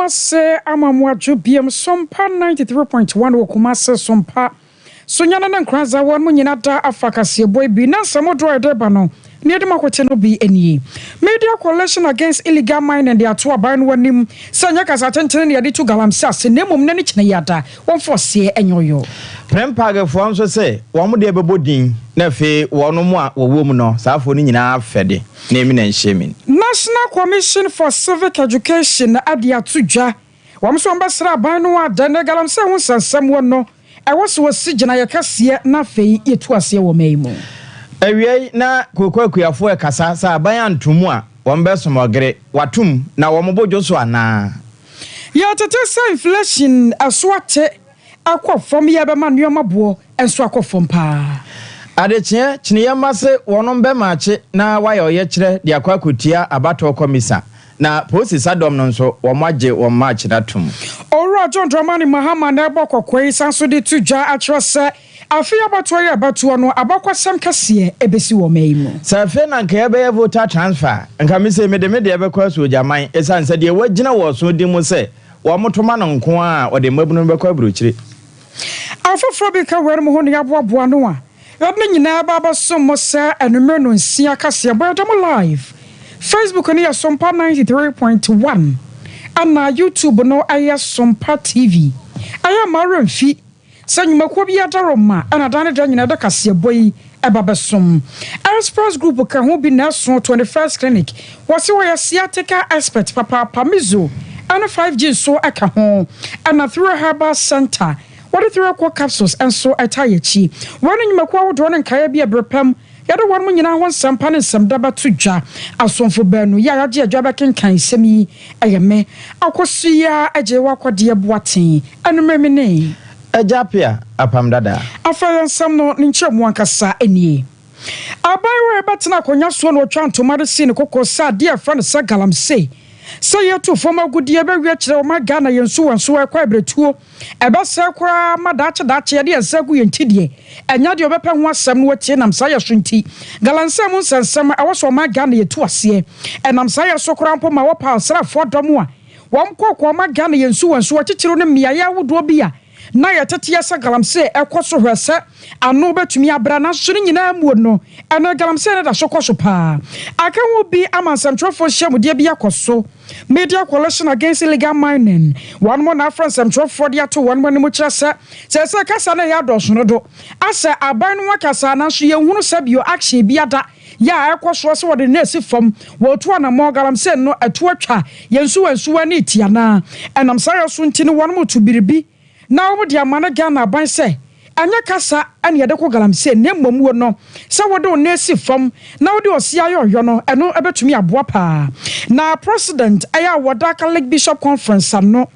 se amamwa BM Sompa 93.1 Wokumase Sompa. Sonyana na nkranza won mu nyina da afakase boy bi na samodro edeba no ne de makote no bi enie. Media Coalition Against Illegal Mining de ato aban no wanim sanya kasa tentene ne de to galamsey ase ne mom na ne kine yada won force enyoyo. Prempage fo nso se wo mo de bebodin na fe wono mu a wo mu no saafo ni nyina afede na emi na nhyemin. National Commission for Civic Education ade atodwa wo so ambassador aban no ada ne galamsey ho sansam wo no I was sigina yakase na fei yetu ase wo maimu. Awie na kokokuafo e kasa sa aban antomu a wombe somogere watum na womobojo so ana. Ya tete sa inflation aswate akofom ye be manuoma bo enso akofom pa. Adechie chiniyama se wonom be maache na waye oye kire de akwakotia abato komisa. Na posi sadom no nso womaje womache datum. Ora John Dramani Mahama na ebokokoi sanso de tudwa atrose afia bato ya bato no abakwasam kase ebesi wo maimu. Sa fe na nka ebe voter transfer nka me se mede ebekwa so jaman esanse de wagina wo so di mu se wo motoma no nko a ode mabunu bekwa burochire. Afofro bi ka wer mu ho ne aboaboa no a yodne nyina baba so mo se enumere no nsia kase boyadam live. Facebook on your Sompa 93.1 and na YouTube no aya Sompa TV. Aya maran fi sanyumako bi adaroma and adane dan nyina da kase boy ebabesom. Express group ka ho bi na so 21st clinic. Wase wo ya sciatica expert papa pamizo and 5G so aka ho and through herbal center. What through capsules and so atayechi. Running makwa do non kaya bi abrepam yado wan mu nyina hon sampa ne samdaba tudwa asonfo banu ya yaje adwaba kenkan semi ayeme akosia aje wakode boaten anomeme ne ajapia apamdada afayan sam no nchemu ankasa enie abayo betena konya so no twantomade sin kokosa de afra ne sa galamsey say yetu former goodie be wi kire o magana yensu wanso ekwa ebretuo ebesa kra madache ye de ensagu yentidie enya de obepa ho asem no watie nam sa yeso nti galamsey mu nsensem awoso magana yetu ase enam sa yeso kra mpo ma wo pa asra fodom a wom kokko magana yensu wanso wakikiro ne miaya wodo bia na yetete yesa galamsey ekoso hwese ano betumi abra na so nyina amuo no ena galamsey ne da sokoso pa aka wo bi amansamtrofo hyemude bia koso Media Coalition Against Illegal Mining. One more na France for the ato one when much say kasa na ya doso no do. Asa aban no kasa na so ye hunu sabio action biada ya ekwoso so de nesi fom wo to na mo galamsey no eto atwa yensu wansu ani tiana enam sayo so ntini one mo to biribi na wo de amana Ghana ban say anya kasa ane yede ko galamsey ne mmom no se wo do nesi fom na wo de osia yo no eno ebetumi aboa pa na president aya wada Catholic Bishop Conference no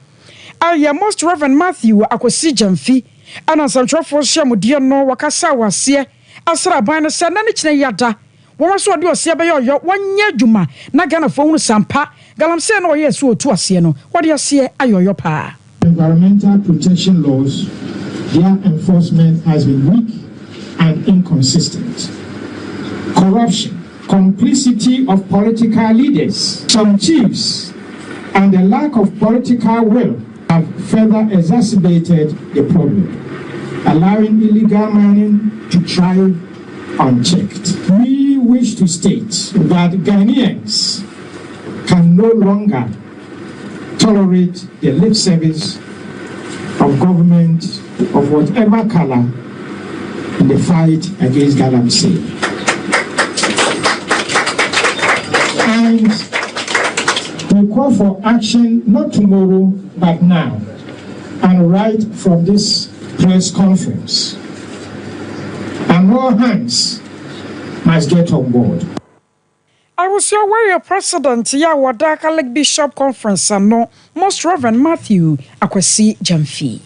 aya Most Reverend Matthew akosi jamfi ana santrofo hyemude no wakasa wase asra ban no se na ne kine yada wo so de osia be yo wanya adwuma na Ghana fo hunu sampa galamsey no ye so otu ase no wo de ase ayoyo pa. Environmental protection laws, their enforcement has been weak and inconsistent. Corruption, complicity of political leaders, some chiefs, and the lack of political will have further exacerbated the problem, allowing illegal mining to thrive unchecked. We wish to state that Ghanaians can no longer tolerate the lip service of government of whatever color in the fight against galamsey. And we call for action not tomorrow but now, and right from this press conference. And all hands must get on board. I was your warrior president ya wada Catholic Bishop Conference no Most Reverend Matthew akwasi jamfi.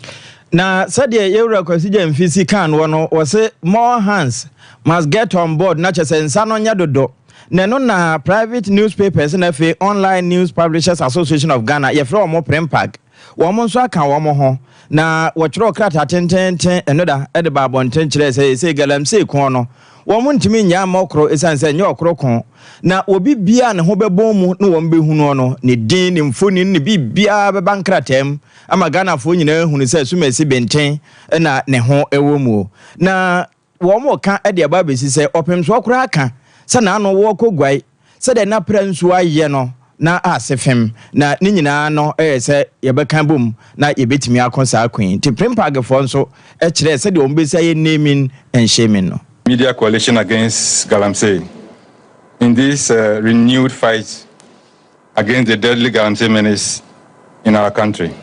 Na said ye akwasi jamfi si kan wono wose more hands must get on board na chese nsa no nya dodo. Neno na private newspapers na fe online news publishers association of Ghana ye fra omo prempag wɔn nso aka wɔn ho na wɔtwerɛ krataa tententen ɛno da ɛde ba abɔnten kyerɛ sɛ galamsey kon no wɔn ntumi nya amokro esan sɛ nyɛ okro kon na obi bia ne ho bɛbɔ mu na wɔn bɛhunu no ne din ne mfoni ne bibia bɛba nkratam ama Ghanafoɔ nyinaa hunu sɛ sumasi benten na ne ho ɛwɔ mu na wɔn ka ɛde aba bɛsi sɛ ɔpem so okra aka sɛ na ano wɔkɔ guai sɛ de na pra nso ayɛ no na asefem na ne nyinaa no sɛ yɛbɛka bom na yɛbɛtumi akɔ saa kwen ti prempagefo nso kyerɛ sɛ de ombesa yɛ naming and shaming no media coalition against galamsey in this renewed fight against the deadly galamsey menace in our country.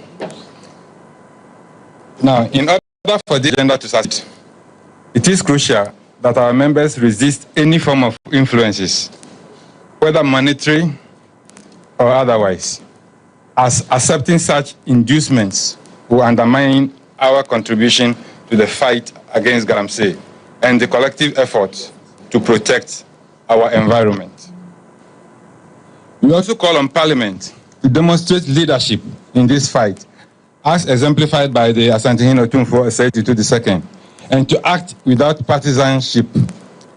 Now, in order for the agenda to succeed, it is crucial that our members resist any form of influences, whether monetary or otherwise, as accepting such inducements will undermine our contribution to the fight against galamsey and the collective effort to protect our environment. We also call on Parliament to demonstrate leadership in this fight, as exemplified by the Asantehene Otumfuo Osei II, and to act without partisanship,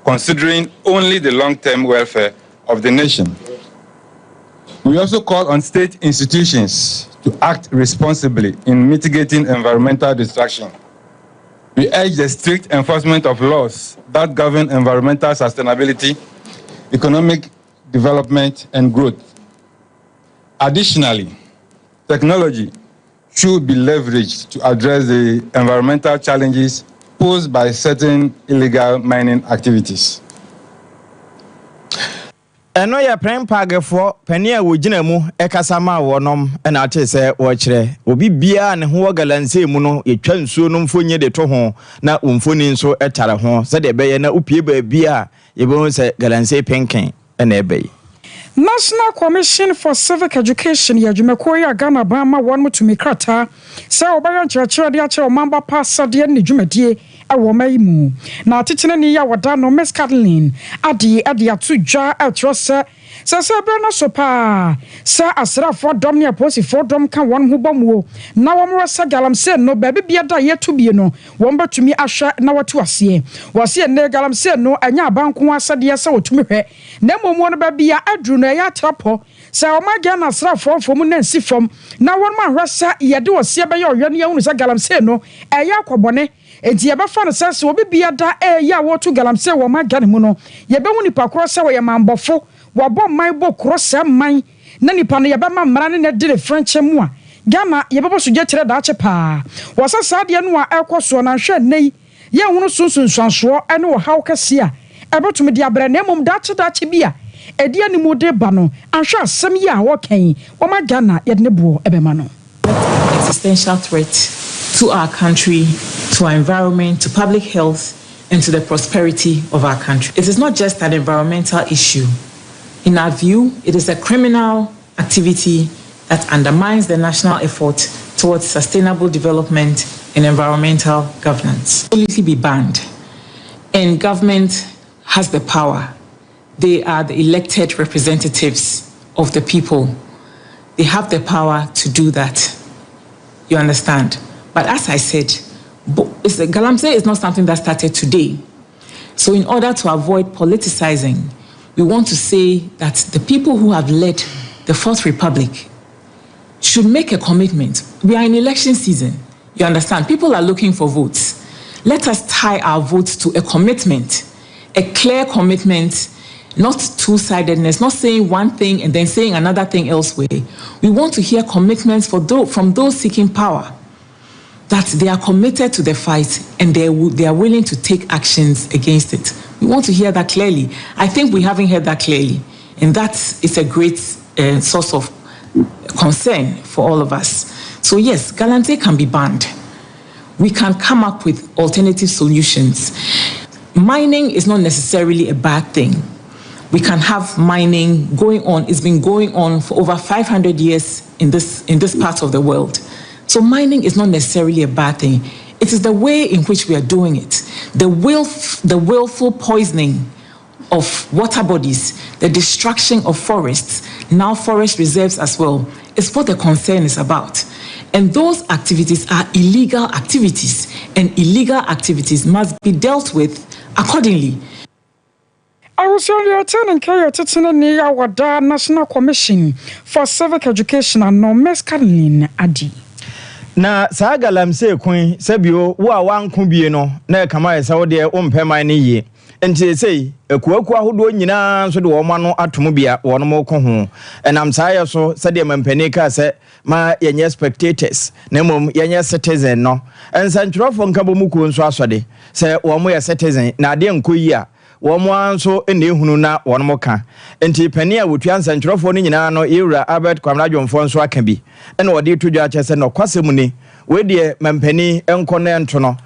considering only the long-term welfare of the nation. We also call on state institutions to act responsibly in mitigating environmental destruction. We urge the strict enforcement of laws that govern environmental sustainability, economic development, and growth. Additionally, technology should be leveraged to address the environmental challenges posed by certain illegal mining activities. Eno ya prempagefo pani a wogina mu ekasa ma wonom na ate se wo kire obi bia ne ho galamsey mu no yetwa nsuo no mfonye de to ho na umfoni nso etare ho se de beye na upie ba bia yebo se galamsey penken na ebey. National Commission for Civic Education yadwumako ya Ghana ba ma won mutumi krata se obayan kyerɛkyerɛ de akyerɛ omamba passa de ne dwumadie ɛwɔ mai mu na tetene ne ya wada no Miss Kathleen ade ato dwa ɛtrɔ sɛ bɛna so pa sɛ asrafo dom ne aposifo dom ka won ho bomuo na wɔn rasa galamsey no baabi bia da yeto bie no wɔn batumi ahwɛ na watu ase wɔse ne galamsey no anya abanko asade sɛ wotumi hwɛ na momuo no babia adru no ya trapo sɛ ɔmaga na asrafo fom na nsi fom na wɔn ma hwɛ sɛ yɛde wɔse bɛyɛ ɔhwɛ no yɛhunu sɛ galamsey no ɛyɛ akɔbɔne enti yɛbɛfa no sɛ obi bia da ɛyɛ wotu galamsey wɔ maga ne mu no yɛbɛhu nipa korɔ sɛ wɔyɛ mambɔfo wabo mai bo krosa mai na nipa no yɛbɛma mmara ne ne de French mu a Ghana yɛbɛbɔ so gye kyerɛ daakye paa wɔsa saade no a ɛkɔ so na hwɛ nei yɛhunu sunsunsuansoɔ ɛne wɔ haw kɛse a ɛbɛtumi de abrɛ na mmom daakye bia ɛde animu de ba no ahwɛ asɛm yi a wɔkɛn wɔma Ghana yɛde ne boɔ ɛbɛma no existential threat to our country, to our environment, to public health, and to the prosperity of our country. It is not just an environmental issue. In our view, it is a criminal activity that undermines the national effort towards sustainable development and environmental governance. It will absolutely be banned. And government has the power. They are the elected representatives of the people. They have the power to do that. You understand? But as I said, galamsey is not something that started today. So in order to avoid politicizing, we want to say that the people who have led the Fourth Republic should make a commitment. We are in election season. You understand? People are looking for votes. Let us tie our votes to a commitment, a clear commitment, not two-sidedness, not saying one thing and then saying another thing elsewhere. We want to hear commitments from those seeking power, that they are committed to the fight and they are willing to take actions against it. We want to hear that clearly. I think we haven't heard that clearly, and that is a great source of concern for all of us. So yes, galamsey can be banned. We can come up with alternative solutions. Mining is not necessarily a bad thing. We can have mining going on. It's been going on for over 500 years in this part of the world. So mining is not necessarily a bad thing. It is the way in which we are doing it. The willful poisoning of water bodies, the destruction of forests, now forest reserves as well, is what the concern is about. And those activities are illegal activities, and illegal activities must be dealt with accordingly. I was earlier attending Wada National Commission for Civic Education and Nomes Caroline Adi. Na saa galamsey kun sebio wo a wanko bie no na kama esa wo de ompema ne yie enti sei ekuaku ahodo nyina so de wo ma no atomo bia wo no mo ko ho enam saa ye so se de mampani ka se ma yenye spectators na mom yenye citizen no ensantrofo nka bomu ko nso asode se wo mo ye citizen na de nkoyi a wo mo anso ene ehunu na wo no mo ka enti pani a wotua ensantrofo no nyina no Ewura Albert Kwamradwomfo nso aka bi ene wo de tudwa che se no kwasem ni we de mampani enko na ento no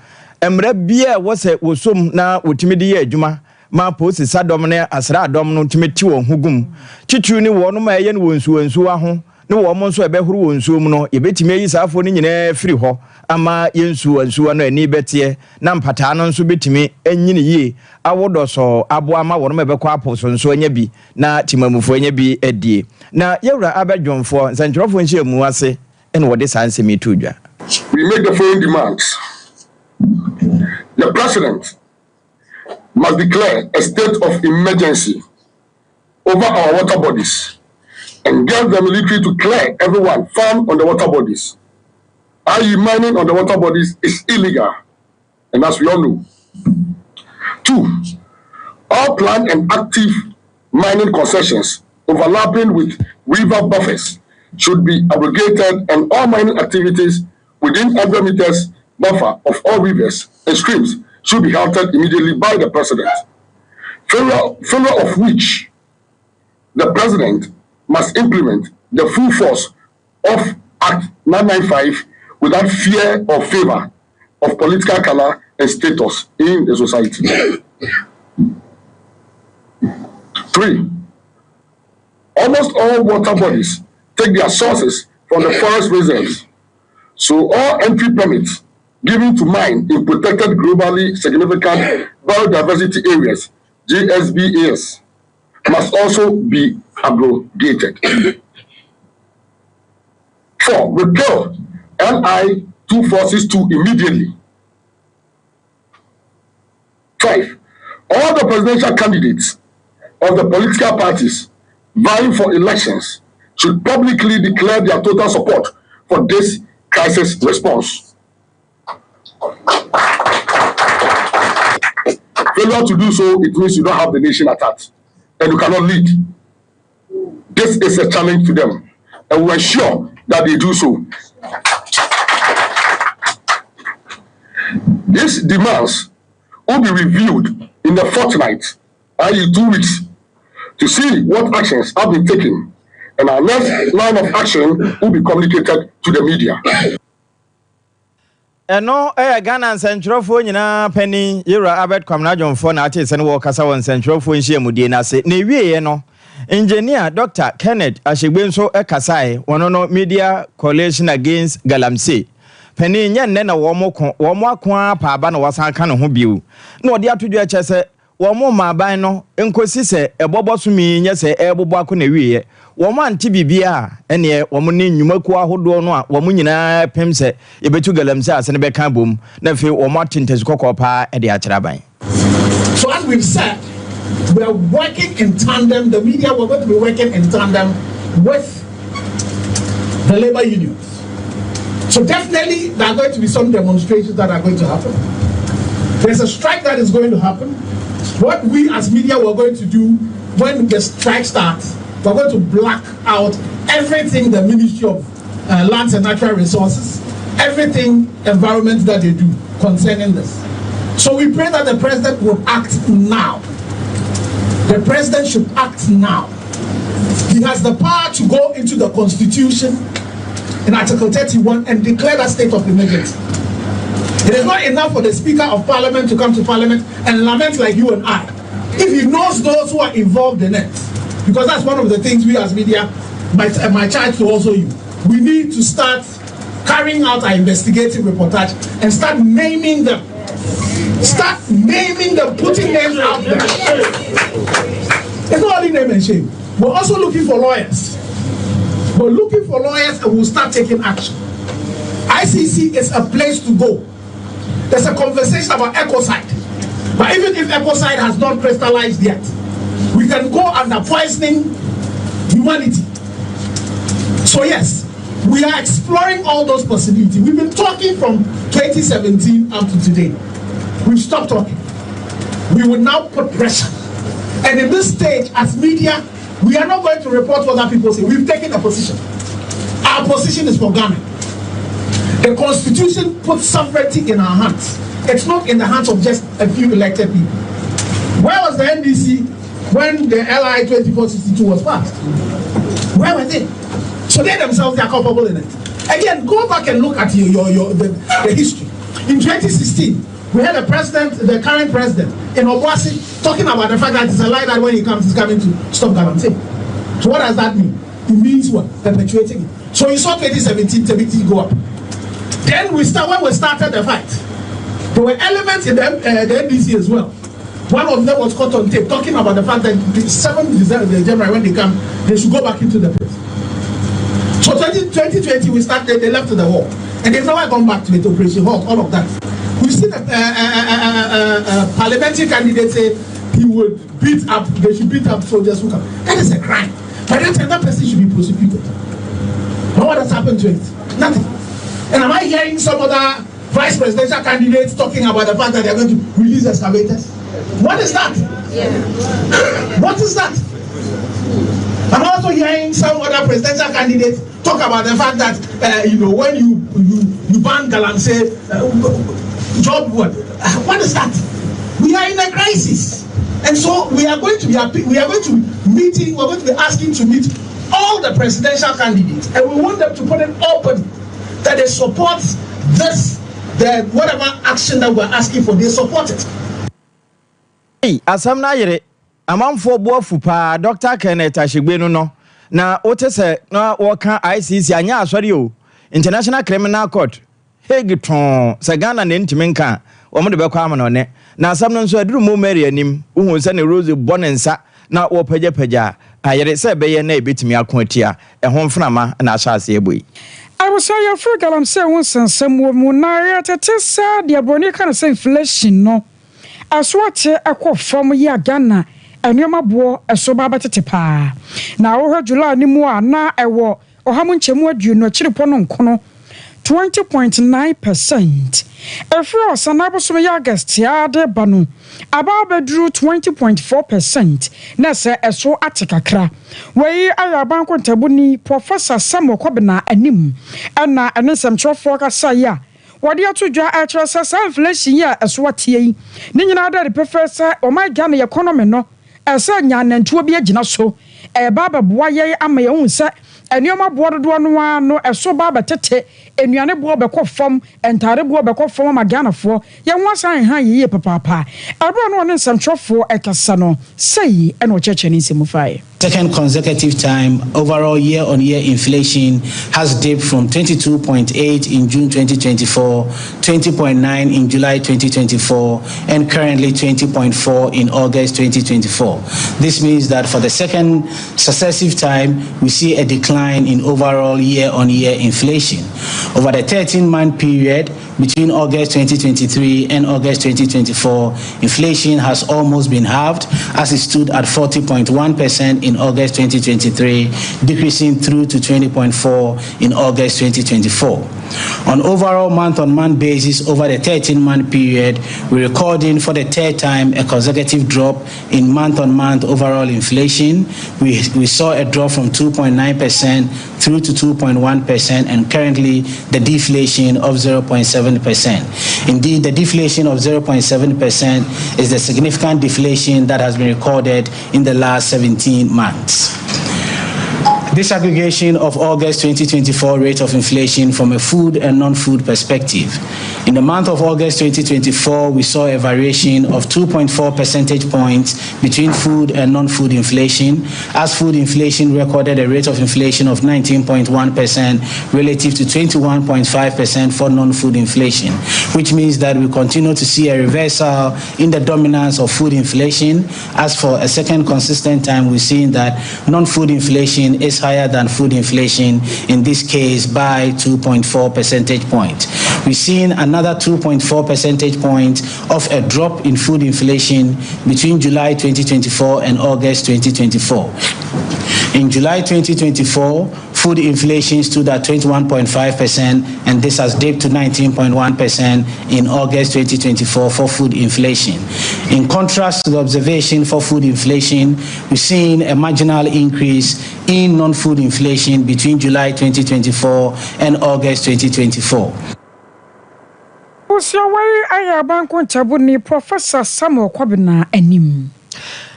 emra bia wo se wosom na wotimi de ye adwuma ma posi sadom ne asra adom no timeti wo hugum chichu ni wo no ma ye no wonsu aho ne wo mo nso ebehuru wonsu mu no yebetimi yi saafo ni nyina firi ho ama yensu no ani betie na mpata no nso betimi anyini yie awodo so abo ama wo no ma bekọ aposo nso anya bi na timamufo anya bi adie na Ewura abadwomfo nsantrofo nhye mu ase ene wo de sanse metudwa. We make the following demands. The president must declare a state of emergency over our water bodies and get the military to clear everyone found on the water bodies. i.e. mining on the water bodies is illegal, and as we all know. 2, all planned and active mining concessions overlapping with river buffers should be abrogated, and all mining activities within 100 meters buffer of all rivers and streams should be halted immediately by the president. Failure of which the president must implement the full force of Act 995 without fear or favor of political color and status in the society. 3, almost all water bodies take their sources from the forest reserves, so all entry permits given to mine in protected globally significant biodiversity areas, GSBAs, must also be abrogated. 4, repeal NI 2462 immediately. 5, all the presidential candidates of the political parties vying for elections should publicly declare their total support for this crisis response. Failure to do so, it means you don't have the nation at heart and you cannot lead. This is a challenge to them, and we ensure that they do so. These demands will be reviewed in the fortnight, i.e. 2 weeks, to see what actions have been taken, and our next line of action will be communicated to the media. Eno Ghana nsentrofo nyina pani Ewura Albert Kwamradwomfo na ate se ne wo kasa won nsentrofo nhie mudie na se na wieye no engineer Dr. Kenneth Ashegbe nso ekasai wono no Media Coalition Against Galamsey pani nya nne na wo mo akwa pa aba na wasan ka ne ho biu na odi atodwo eche se wo mo maban no enkosi se ebobo mi nya se ebobo akọ na wieye wo mo anti bibia ene wo mo ne nnwumaku ahodo no a wo mo nyina pem se yebetu Galamsey ase ne be kan bom na fe wo mo atintesi kokopa e de akiraban. So as we've said, we are working in tandem, the media, we're going to be working in tandem with the labor unions. So definitely there are going to be some demonstrations that are going to happen. There's a strike that is going to happen. What we as media were going to do when the strike starts, we're going to black out everything the Ministry of Lands and Natural Resources, everything environment that they do concerning this. So we pray that the president will act now. The president should act now. He has the power to go into the Constitution in Article 31 and declare that state of emergency. It is not enough for the Speaker of Parliament to come to Parliament and lament like you and I. If he knows those who are involved in it, because that's one of the things we as media, my charge to also you, we need to start carrying out our investigative reportage and start naming them. Start naming them, putting names out there. It's not only name and shame. We're also looking for lawyers. We're looking for lawyers and we'll start taking action. ICC is a place to go. There's a conversation about ecocide. But even if ecocide has not crystallized yet, we can go under poisoning humanity. So yes, we are exploring all those possibilities. We've been talking from 2017 up to today. We've stopped talking. We will now put pressure. And in this stage, as media, we are not going to report what other people say. We've taken a position. Our position is for Ghana. The Constitution puts sovereignty in our hands. It's not in the hands of just a few elected people. Where was the NDC when the LI 2462 was passed? Where were they? So they themselves, they are culpable in it. Again, go back and look at the history. In 2016, we had a president, the current president, in Obuasi, talking about the fact that it's a lie that when he comes, he's coming to stop galamsey. So what does that mean? It means what? Perpetuating it. So you saw 2017 TBT go up. Then when we started the fight, there were elements in the NDC as well. One of them was caught on tape talking about the fact that the 7th January when they come, they should go back into the place. So 2020 we started, they left the war. And they've never gone back to it, Operation Halt, all of that. We've seen a parliamentary candidate say he would beat up, they should beat up soldiers who come. That is a crime. But then that person should be prosecuted. But what has happened to it? Nothing. And am I hearing some other vice presidential candidates talking about the fact that they're going to release excavators? What is that? Yeah. What is that? I'm also hearing some other presidential candidates talk about the fact that when you ban galamsey, job what? What is that? We are in a crisis, and so we are going to be asking to meet all the presidential candidates, and we want them to put it open that they support this, whatever action that we're asking for, they support it. Hey, asam na yere amanfo boafu pa Dr. Kenneth Ashigbenu no na otese na woka ICC anya asori o International Criminal Court Hague ton se Ghana ne ntimi nka omo de bekwa am no ne na asam no nso aduru mo mari anim uhun se ne Rose Bonensa na wo pagya ayere se beye na ebetimi akoatia ehon mframa na asase eboi. I was say your free galamsey won sansam wo mu na ya tete sa de aboni kan say inflation no aswate akọ fam ya Ghana enuoma bo eso ba betete pa na wo July ni mu na ewo ohamu nchemu aduonu akiripo no nkono 20.9%. Every Sanabosum August yade banu ababa drew 20.4%. Nessa eso atikakra. Wei ayabanko ntabuni Professor Samuel Kwabena anim. Ana anesem chofo kasa ya. Wadi atudwa atrasa inflation ya eso atie yi. Ni nyina da professor o my Ghana economy no. Esa nya nantuo bi agina so. Baba boa ye ama ye hu se enuoma boa dodo no eso baba tete enuane boa bekọ fam entare boa bekọ fam ma Ghanafo ye nwasan han ye papa ebo no ne nsamtwofo ekasa no sei eno cheche ni semufae. Second consecutive time, overall year-on-year inflation has dipped from 22.8 in June 2024, 20.9 in July 2024, and currently 20.4 in August 2024. This means that for the second successive time, we see a decline in overall year-on-year inflation. Over the 13-month period between August 2023 and August 2024, inflation has almost been halved, as it stood at 40.1% in August 2023, decreasing through to 20.4 in August 2024. On overall month-on-month basis, over the 13-month period, we're recording for the third time a consecutive drop in month-on-month overall inflation. We saw a drop from 2.9% through to 2.1%, and currently the deflation of 0.7%. Indeed, the deflation of 0.7% is the significant deflation that has been recorded in the last 17 months. Disaggregation of August 2024 rate of inflation from a food and non-food perspective. In the month of August 2024, we saw a variation of 2.4 percentage points between food and non-food inflation, as food inflation recorded a rate of inflation of 19.1% relative to 21.5% for non-food inflation, which means that we continue to see a reversal in the dominance of food inflation. As for a second consistent time, we're seeing that non-food inflation is higher than food inflation, in this case by 2.4 percentage points. We're seeing another 2.4 percentage points of a drop in food inflation between July 2024 and August 2024. In July 2024, food inflation stood at 21.5%, and this has dipped to 19.1% in August 2024 for food inflation. In contrast to the observation for food inflation, we're seeing a marginal increase in non-food inflation between July 2024 and August 2024. Professor Samuel Kwabena enim.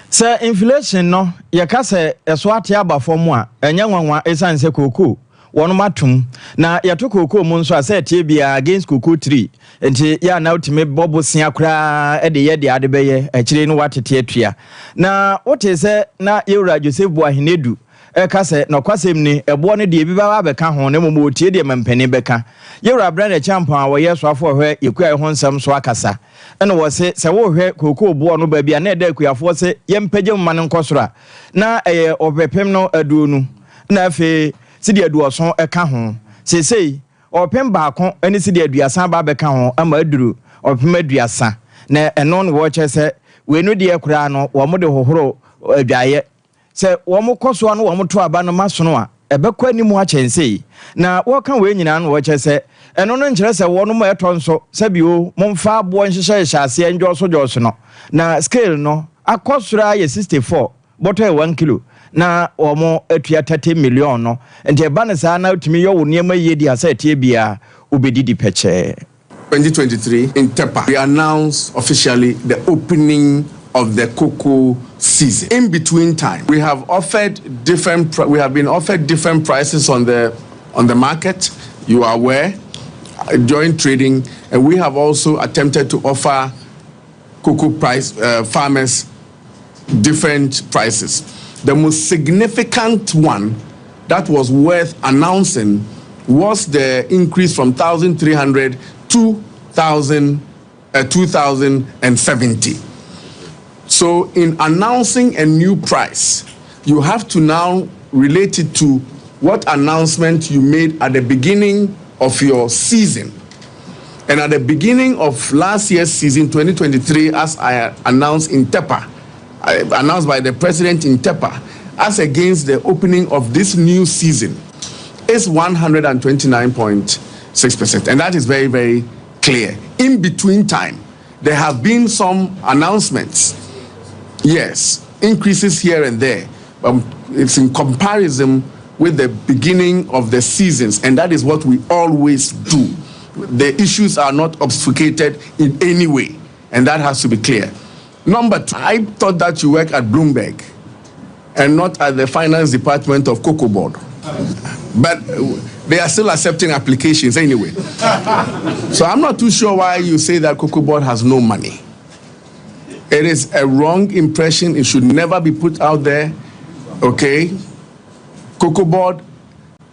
Sir, inflation no yɛka sɛ ɛso ate aba fam a ɛnyɛ nwanwa ɛsan sɛ koko wɔn matum na yɛto koko mu nso a sɛ tie bia against koko 3 enti ya na utime bobo sia kra ɛde yɛ de ade bɛyɛ akyire no watete atua na wote sɛ na yɛwura Joseph Boahenedu ɛka sɛ na kwasɛm ni ɛboɔ no de bi ba bɛka ho ne momo tie de mampani bɛka yɛwura brand champion a wɔyɛ so afɔ hwɛ yɛkua ho nsɛm so akasa ɛna wɔ sɛ wo hwɛ koko boɔ no ba bia na ɛda akuafoɔ sɛ yɛmpagye mma no nkɔsora na ɛyɛ ɔpɛpem no aduonu na afei sidi aduɔso ɛka ho sesei ɔpem baako ɛne sidi aduasa ba bɛka ho ama aduru ɔpem aduasa na ɛno no wɔkyɛ sɛ wenu deɛ kura no wɔ mo de hohoro adwaye sɛ wɔ mo kɔsoa no wɔ mo to aba no masono a ɛbɛkɔ animu akyɛnsei na wɔka we nyina no wɔkyɛ sɛ ɛno no nkyerɛ sɛ wɔn mo ɛtɔ nso sɛ bio momfa aboɔ nhyehyɛ hyɛase ndwoso no na scale no akɔsora yɛ 64 bɔtɔ 1 kilo na wɔn atua 30 million no nti ɛba ne saa na utumi yɛ wo nneɛma yie di asa tie bia obedidi pɛkyɛ. 2023 in Tepa, we announced officially the opening of the cocoa season. In between time, we have been offered different prices on the market. You are aware, during trading, and we have also attempted to offer cocoa farmers different prices. The most significant one that was worth announcing was the increase from 1,300 to 2,070. So in announcing a new price, you have to now relate it to what announcement you made at the beginning of your season. And at the beginning of last year's season, 2023, as I announced in Tepa, announced by the president in Tepa, as against the opening of this new season, is 129.6%. And that is very, very clear. In between time, there have been some announcements. Yes, increases here and there, but it's in comparison with the beginning of the seasons, and that is what we always do. The issues are not obfuscated in any way, and that has to be clear. Number two, I thought that you work at Bloomberg and not at the finance department of Cocoa Board. But they are still accepting applications anyway. So I'm not too sure why you say that Cocoa Board has no money. It is a wrong impression. It should never be put out there. Okay? Cocoa Board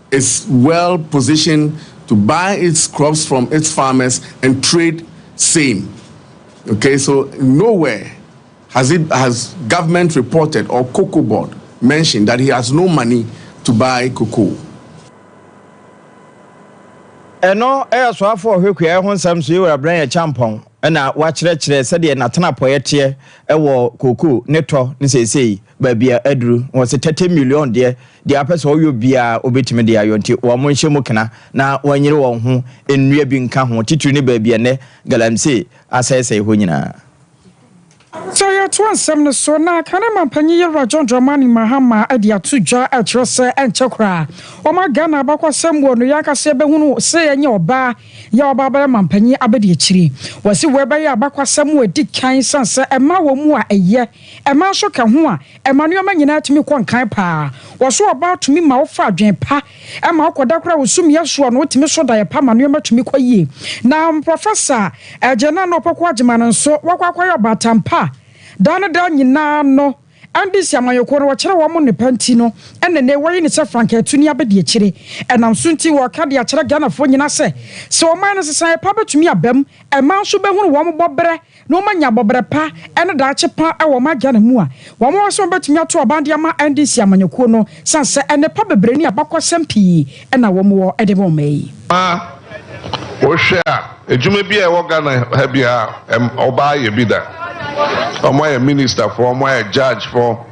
is well positioned to buy its crops from its farmers and trade same. Okay, so nowhere has government reported or Cocoa Board mentioned that he has no money to buy cocoa. Eno so afọ hwekua ho nsam so yewra brand champon na wakyerɛkyerɛ sɛ de na tena poyɛte ɛwɔ cocoa neto ne sesei ba bia aduru wɔ se 30 million de apɛsɛ ɔyɔ bia obetimi de ayɔnti wɔ mo nhyɛ mu kana na wanyere wɔn ho ennua bi nka ho titiri ne ba bia ne galamsey asɛsɛ ho nyina. So you're twice some so now can a penny John Dramani Mahama Adia to jar at your say and chokra. Oh my Ghana Bako someone Yaka Sebe say in your bar, your Baba Mampany Abedi Chiri. Was it whereby your Bako somewhere did kind sunset and Mawamua a year, a Marshal Kahua, and Manuel Manina to me one kind pa. Was so about to me my father pa, and Malkodakra will soon yasua no to me so that a pa Manuel to me quay. Now, Professor, a Janano Pokwajiman and so Wakwa Batampa. Dana nyina no andisi amayoko no wakere wo mo ne panti no ene ne wayi ne se franka tuni abedi akire enam sunti wo ka de akere Ghana fo nyina se o man sesan pa betumi abam e man so behunu wo mo bobre no manya bobre pa ene da ache pa e wo ma Ghana mu a wo mo so betumi ato obande ama andisi amayoko no sanse ene pa bebre ni abakosem pii ena wo mo ede bo mai wo hwe a ejume bia e wo Ghana ha bia oba ye bi da a minister for a judge for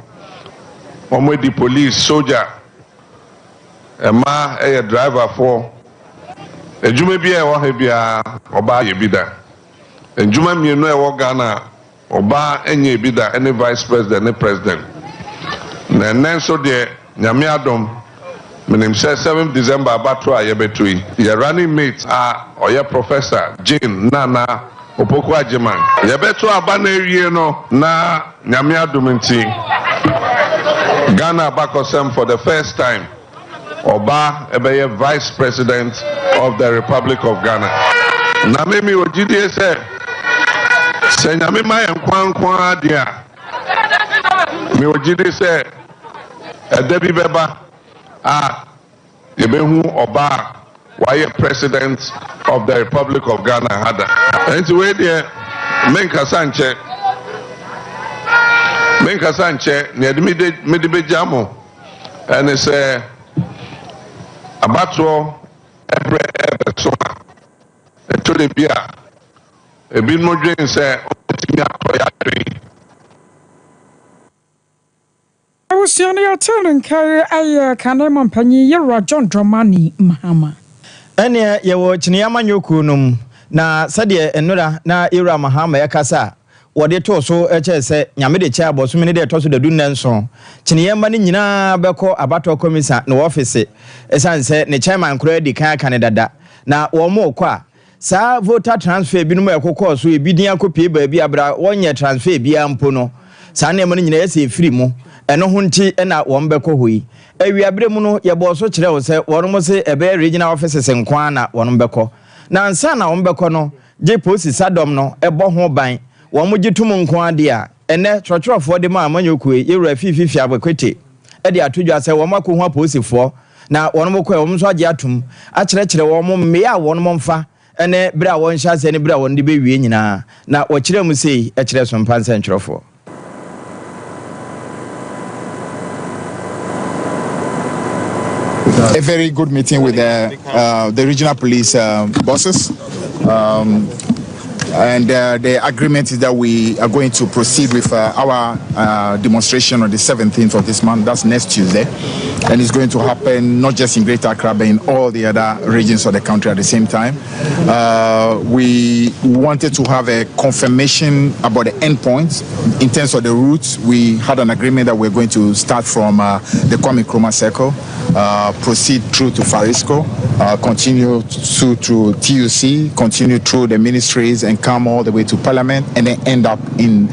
the police soldier a driver for a jume bia wa hebia oba ye bida and juma mienu e wo Ghana oba enye bida any vice president any president na nenso de nyame adom menim say 7 December abatro ayebetui your running mate oya professor Jane Nana Opoku Ajeman. Yebeto abana ewie no na nyame adominti. Ghana bakosem for the first time. Oba ebeye vice president of the Republic of Ghana. Na memi ojidie se nyame ma yankwankwa dia. Mi ojidie se edebi beba yebehu oba why president of the Republic of Ghana hada. And to wait there, Menka Sanche, near the Midibejamo, and it's a batro every persona. To the beer, a bit more drink say, I was only a turn and carry a Kanaman Penny John Dramani Mahama. Ene ye wo Chinyama nyoku num na sade enura na Ira Mahama yakasa wode to so eche se nyame de cha aboso me de to so dadu nanso Chinyama ni nyina beko abato komisa no office esanse ne chairman kro edi kan dada na wo mo kwa sa voter transfer bi no ekokọ so ebidin akopie ba bi abra wonye transfer bi ampo no sa na mo nyina yese free mu eno ho nti na wo mbekọ hoyi ewiabre mu no ye bo so kire wo se wono se ebe regional offices nkwa na wono mbekọ na ansa na wo mbekọ no je posi sadom no ebo ho ban wo mo gitum nkwa de a ene trotropfo de ma amanyokue yewura fififi abakwete e de atodwa se wo mako ho posifo na wono mo kwa wo so age atum a kire wo mo me ya wono mo mfa ene bra won hya se ne bra won de bewie nyina na wo kire mu sei e kire so mpansa ntwerofo. A very good meeting with the regional police bosses. And the agreement is that we are going to proceed with our demonstration on the 17th of this month. That's next Tuesday. And it's going to happen not just in Greater Accra, but in all the other regions of the country at the same time. We wanted to have a confirmation about the endpoints. In terms of the routes, we had an agreement that we're going to start from the Kwame Nkrumah Circle, proceed through to Farisco, continue through TUC, continue through the ministries, and come all the way to Parliament, and then end up in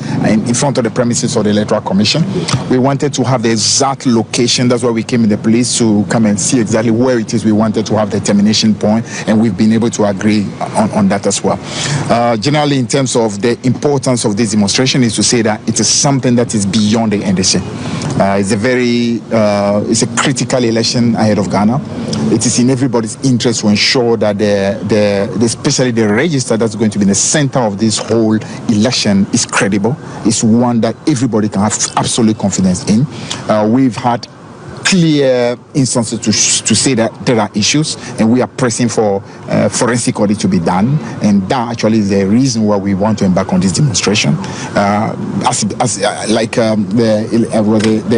front of the premises of the Electoral Commission. We wanted to have the exact location. That's why we came in the police to come and see exactly where it is we wanted to have the termination point, and we've been able to agree on that as well. Generally, in terms of the importance of this demonstration, is to say that it is something that is beyond the NDC. It's a critical election ahead of Ghana. It is in everybody's interest to ensure that especially the register that's going to be in the center of this whole election is credible. It's one that everybody can have absolute confidence in. We've had clear instances to say that there are issues, and we are pressing for forensic audit to be done, and that actually is the reason why we want to embark on this demonstration. The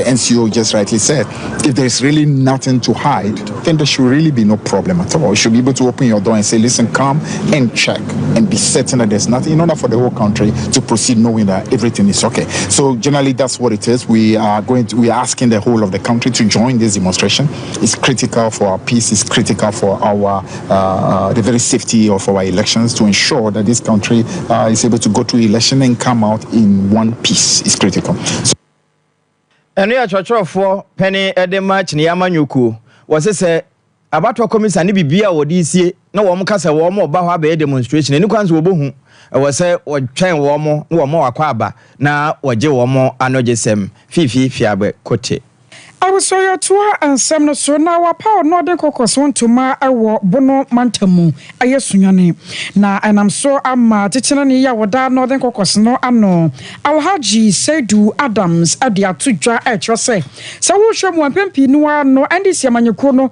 NCO just rightly said, if there's really nothing to hide, then there should really be no problem at all. You should be able to open your door and say, listen, come and check and be certain that there's nothing, in order for the whole country to proceed knowing that everything is okay. So generally that's what it is. We are asking the whole of the country to join this demonstration. It's critical for our peace, it's critical for our the very safety of our elections, to ensure that this country is able to go to election and come out in one piece. It's critical. And we are for Penny Edemach Niamanyuku was a about a commission and be or DC. No one can say one more about a demonstration. Any ones will boom. I was say or chain warmer, no more aquaba. Now or J more anojesem. Fifi Fiabe Cote. I was so your tour and some so now our power northern cocos want to ma our bono mantamu. I yes sunyani. Na and I'm so teaching ya wada northern cocos no ano. Alhaji Saidu Adams adia tuja say. So we show one pempi no and this yamanyukono.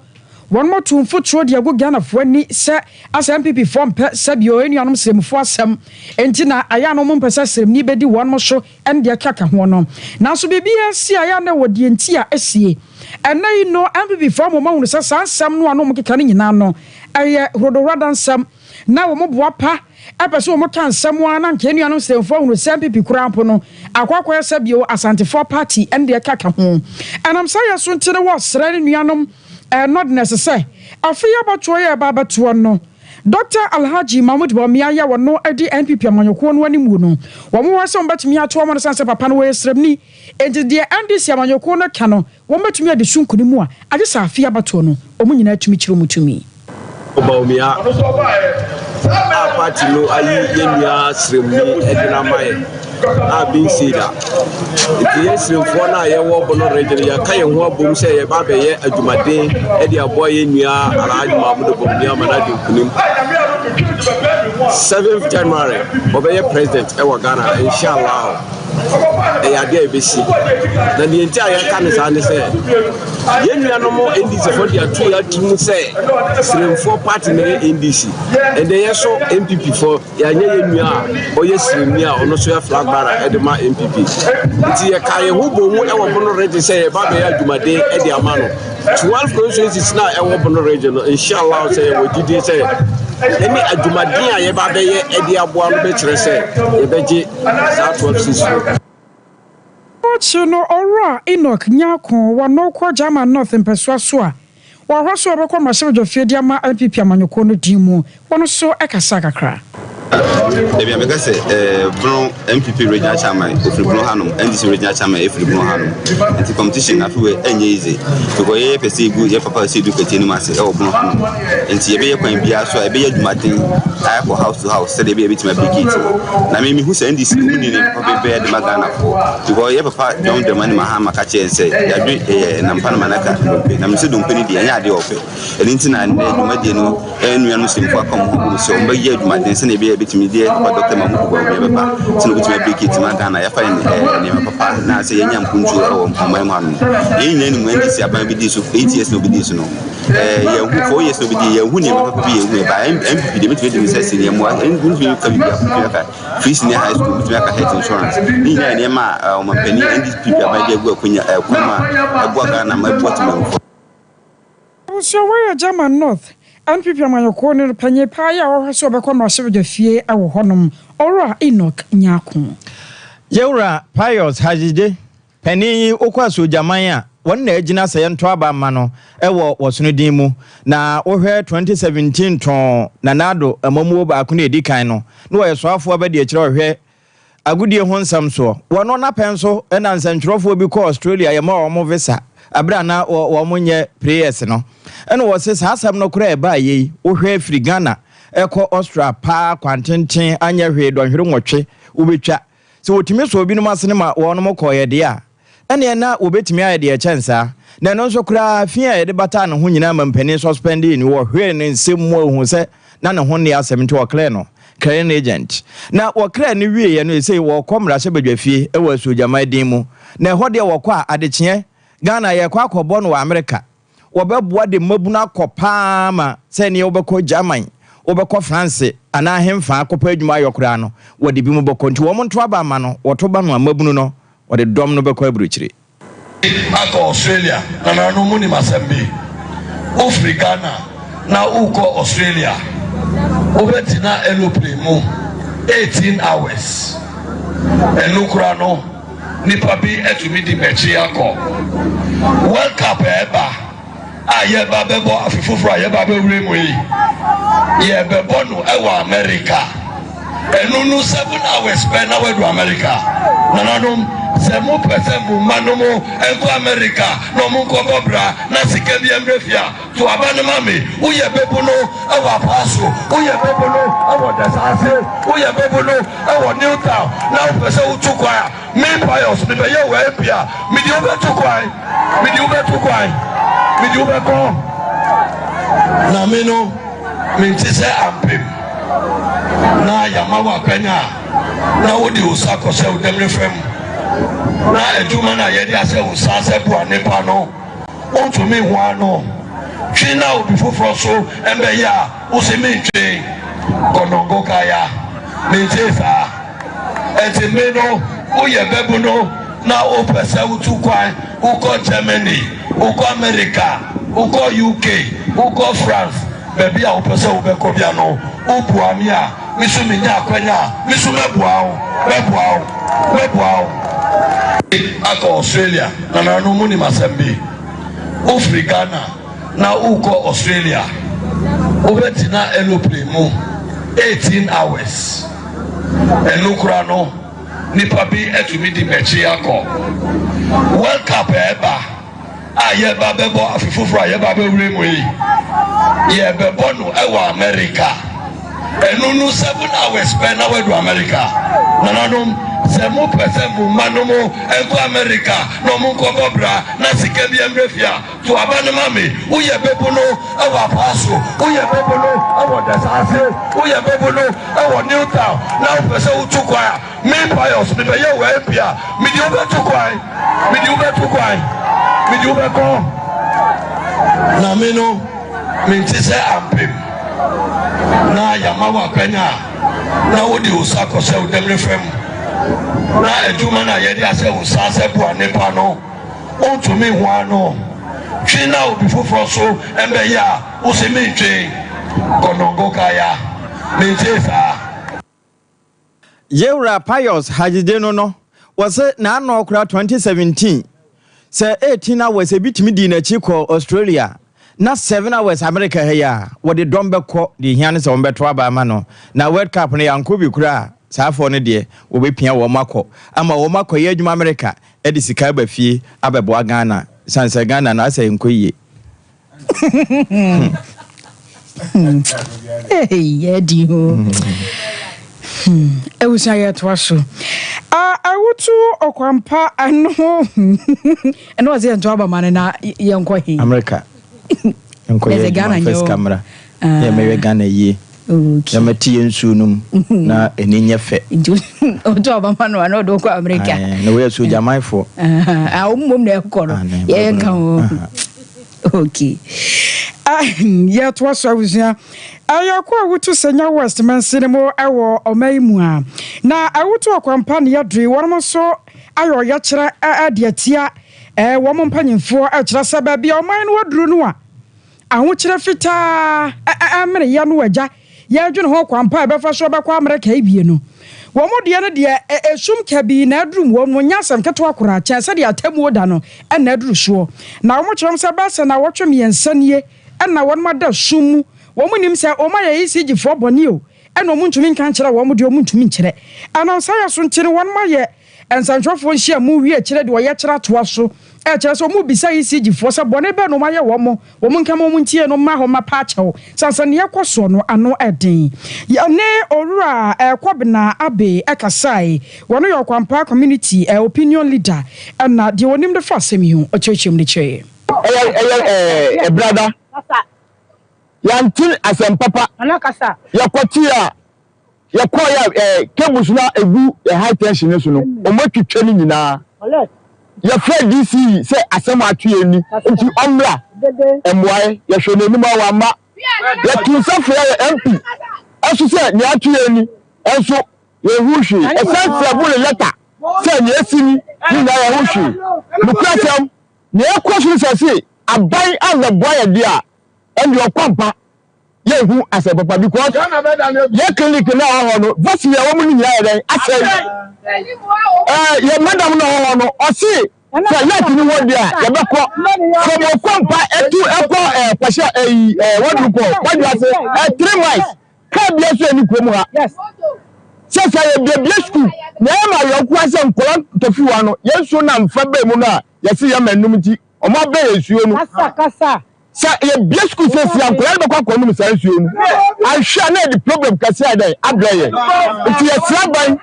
One more to foot road ya go Ghana for any set as MPP form Sabio any anum sim for some entina ayano mum possess ni bedi one more show and their kaka hono. Now so baby see ayana what the entia SCA. And now you know MPP form among the some no anum kikani nano. Aye rodoradan some now mobuapa. Epeso mo kan someone and kenu anum sim for MPP kurampono. Akwa Sabio asante for party and their kaka home. And I'm sorry as soon to the was ready nianum. Not necessary. I fear about Troya Baba to no. Dr. Alhaji Mahmoud Bamiaya were no Eddie NPP Manokon Wanimuno. One more some but me at 2 months and Papanway Srebni. And the Andes Yamanokona cano. One but me at the Shunkunimua. I just have fear batono. Omunina to meet you to me. Obamia. Party no ayi yenya Srebni Edinamaye. Being said that yes, you for now, you walk on already. You can't walk, boom, say, Baby, a Jumade, Eddie, a boy in Nia, a large mamma, Manadu, 7th January, Obey President, Ghana, inshallah. They are there, BC. Then the entire country said, you are no more in this for the 2 year team, say, 4 party in DC. And they are so MPP for Yanya, or yes, Mia, or no flag barra at the MPP. It's a Kaya who won't already say about the Jumade at the Amano. 12 constituencies now, I open the region, inshallah, say, what did they say? Any Adumadia, Yababe, Eddie Abuan, better say, Yabeji, that's what she's for. No, Ora, Enoch, Nyako, one no qua Jama North in Pessoa. While Rosso become a soldier of Fidiama and Pipia Manukono Dimu, one so Ekasaka cra. Maybe I'm going to say, MPP regional chairman, if you blow Hanum, NCCE regional chairman, if you blow Hanum, and the competition after any easy. Because you perceive good, your papa see to continue myself, or blow Hanum. And see a baby can be so a baby Martin, I go house to house, said a baby to my big kids. Now, maybe who send this community probably bear the Magana for. Because you have a part down the money Mahama catch and say, I agree, and I'm Panamanaka, and I'm still doing the idea of it. And internet, and Medino, and we are Muslim for come so by year, my dance and a baby to me, dear Dr. Mamuku, so which may be kids, Magana, I find papa, now say young Punju or my mom. In any way, this about this of 8 years, no be this, no. 4 years, no be the who never be away by MPP, the meeting necessity, and one, and good will come free senior high school with health insurance. In Yama, my penny, and these people by their work when you're a Guagana, my bottom. So, where German North? And people are my corner, Penny Pie, or so become a civil fear, our honum, or Enoch Nyako. Yura, Pius Hadzide, Penny Okwasu Jamaya, one Egina Sayan Twaba Mano, Ewo was no demo. Na over 2017 ton Nanado, a Momo Bakuni Dicano, no a swap for the here. A good year one some so. One on a pencil, and answer trophy because Australia, a more visa. Abrana or Munye prayers no. And was says has some no cray by ye, o hair free Ghana, Echo Austria, Pa, Quantin, Anya Head on Hirumoche, Ubicha. So to miss will be no cinema one more coy idea. And then now will bet me idea chance. Then also cry fear the button when you know penny suspending or hearing in same way who said none of only asked him to a clan. Clan agent. Now, what clan you and we say, well, come Rashabe fee, it was with my demo. Now, what they were qua at the chair. Ghana ya kwa ko bono wa America. Wabebwa de mabuna ko paama se ne obeko German. wobɛkɔ France ana hemfa akɔpɛ adwuma ayɔkora no wɔde bi mu bɔkɔ nti wɔn nto aba ma no wɔto ba no amabunu no wɔde dɔm no bɛkɔ aburukyire aka Australia na nanu mu ni masembe ofri Ghana na uko Australia obetina aeroplane mu 18 hours enukura no nipa bi etumi di mechi akọ World Cup eba ayeba bebo afifufura ayeba be wure mu yi ye bebo no ewa America enunu 7 hours pe na we do America na nanum se mo pese mu manomo enko America no mu ko bobra na sika bi emrefia to abane mame uye bebo no ewa paso uye bebo no ewa desase uye bebo no ewa Newtown na pese utukwa me Pius me be ye we pia me di obetukwa me di obeko na me no me ntise ampem na yamawa kwanya na wodi usako se udemre fem na eduma na yedi ase usase bua nepa no ontumi ho ano twina obi foforo so embe ya usemi ntwe konongo kaya me ntisa etime no uye bebu no na opese utukwan uko Germany uko America uko UK uko France bebi a opese ubeko bia no ubuami a misu minya akwanya misu mebuao aka Australia na nanu mu ni masembe ofri Ghana na uko Australia obetina aeroplane mu 18 hours enukura no nipa bi etumi di mechi akọ World Cup eba ayeba bebo afifufura ayeba be wure mu yi ye bebo no ewa America enunu 7 hours pe na we do America na nanum se mo pese mu manomo enko America no mu ko bobra na sika bi emrefia to abane mame uye bebo no ewa paso uye bebo no ewa desase uye bebo no ewa Newtown na pese utukwa me Pius me be ye we pia me di obetukwa na me no me ntise ampem na yamawa kwanya na wodi usako se udemre fem na eduma na yedi ase usase bua nepa no ontumi ho ano twina obi foforo so embe ya usemi ntwe konongo kaya me ntisa Yewra Pius Hadzide no was na ano okra 2017 say 18 hours ebitimi di na chiko Australia na 7 hours America here what the dombe ko the hiane se ombeto aba ma no na World Cup ne yanko bi kura saafo ne de wo be pia wo makọ ama wo makọ ye adwuma America e di sika ba fie abebo Ghana sanse Ghana na asa enko yie yeah di ho ewusa ye to aso awutu okwampa ano eno wazi nto aba mane na ye nko hi America enko ye first camera ye mewe Ghana yie ya mati yensunum na eninye fe nto aba mane na do ko America na we so jamaifo mom na ekoro ye nka ho okay ya to aso awusa ayakwa wutu senya West Mansinemo ewo omaimu a na awutu akwampa ne yadri wonmo so ayo ya kire adiatia wonmo mpanyimfo a kire saba bia oman no waduru no a aho kire fita amere ya no waja ya dwene ho kwampa befa so bekwa America ibie no womo de ne de esum kabi na adrum wonmo nyasam keto akora cha se de atamu oda no na aduru so na womo kire se ba se na wotwe miensanie na wonmo da sumu womu nim se o ma ye ECG for boni o eno mu ntumi nkan kire womu de o mu ntumi nkire anansa ya so nkire won ma ye ensanhwofo nhia mu wi kire de o ye kire to aso kire so mu bisa ECG for se boni be no ma ye womu nka mu ntie no ma ho ma pa chewo sansan ye koso no ano eden ya ne orura kwabena abe ekasai wono ye kwampa community opinion leader na de wonim de fa semi hu o chechim de che brother yantin asem papa anakasa yakotia yakoya kebusuna egu high tension nesu no omotwetwe ni nyina ya Fred DC say asem atwe ni nti omra emwae ya hwe n'anim awama ya tunsa fra MP aso se ni atu ani enso ye huhwe esense bu letter se ni esini ni na ye huhwe nukwasam ni ekwosu sese aban azeboya dia and your kwampa ye hu ase papa because ye clinic na ho no voice ye wo mu ni ya den ase ye madam na ho no o si so let ni wo dia ye be ko from kwampa etu ekọ kwasha what do you say 3 miles ka bia so ni ko mu ha yes sasa ye bia school na ma yo kwa se nkola tofiwa no ye so na mfa be mu na ye se ye manum ti o mo be yesuo no kasa sa ye bia school se si ankola be kwa konum sa yesuo no ahwa na the problem kase adai abraye nti ye traban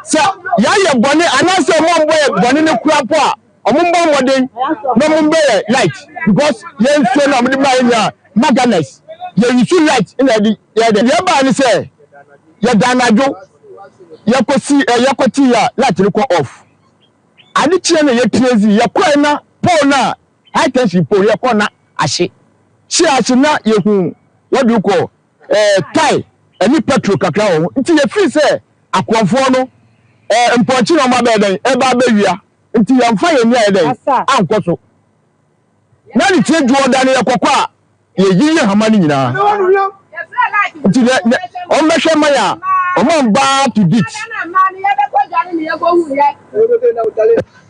sa ya ye bone anase mo mbo bone ne kura po a omumbo moden no mumbe light because ye so na mdi ma nya maganes ye use light in the ye ba ni say ye danajo ye kosi ye koti ya light ko off ani tie na ye crazy ye ko na pole na high tension pole ye ko na ahye shi ahye na ye hu what do you call tie any petrol kakra ho nti ye free say akwonfo no mponchi no ma be den e ba be wia nti ya mfa ye ni den ankoso na ni tie duo da ne ye kokwa ye yiye hamani nyina nti o mehwe maya o man ba to beat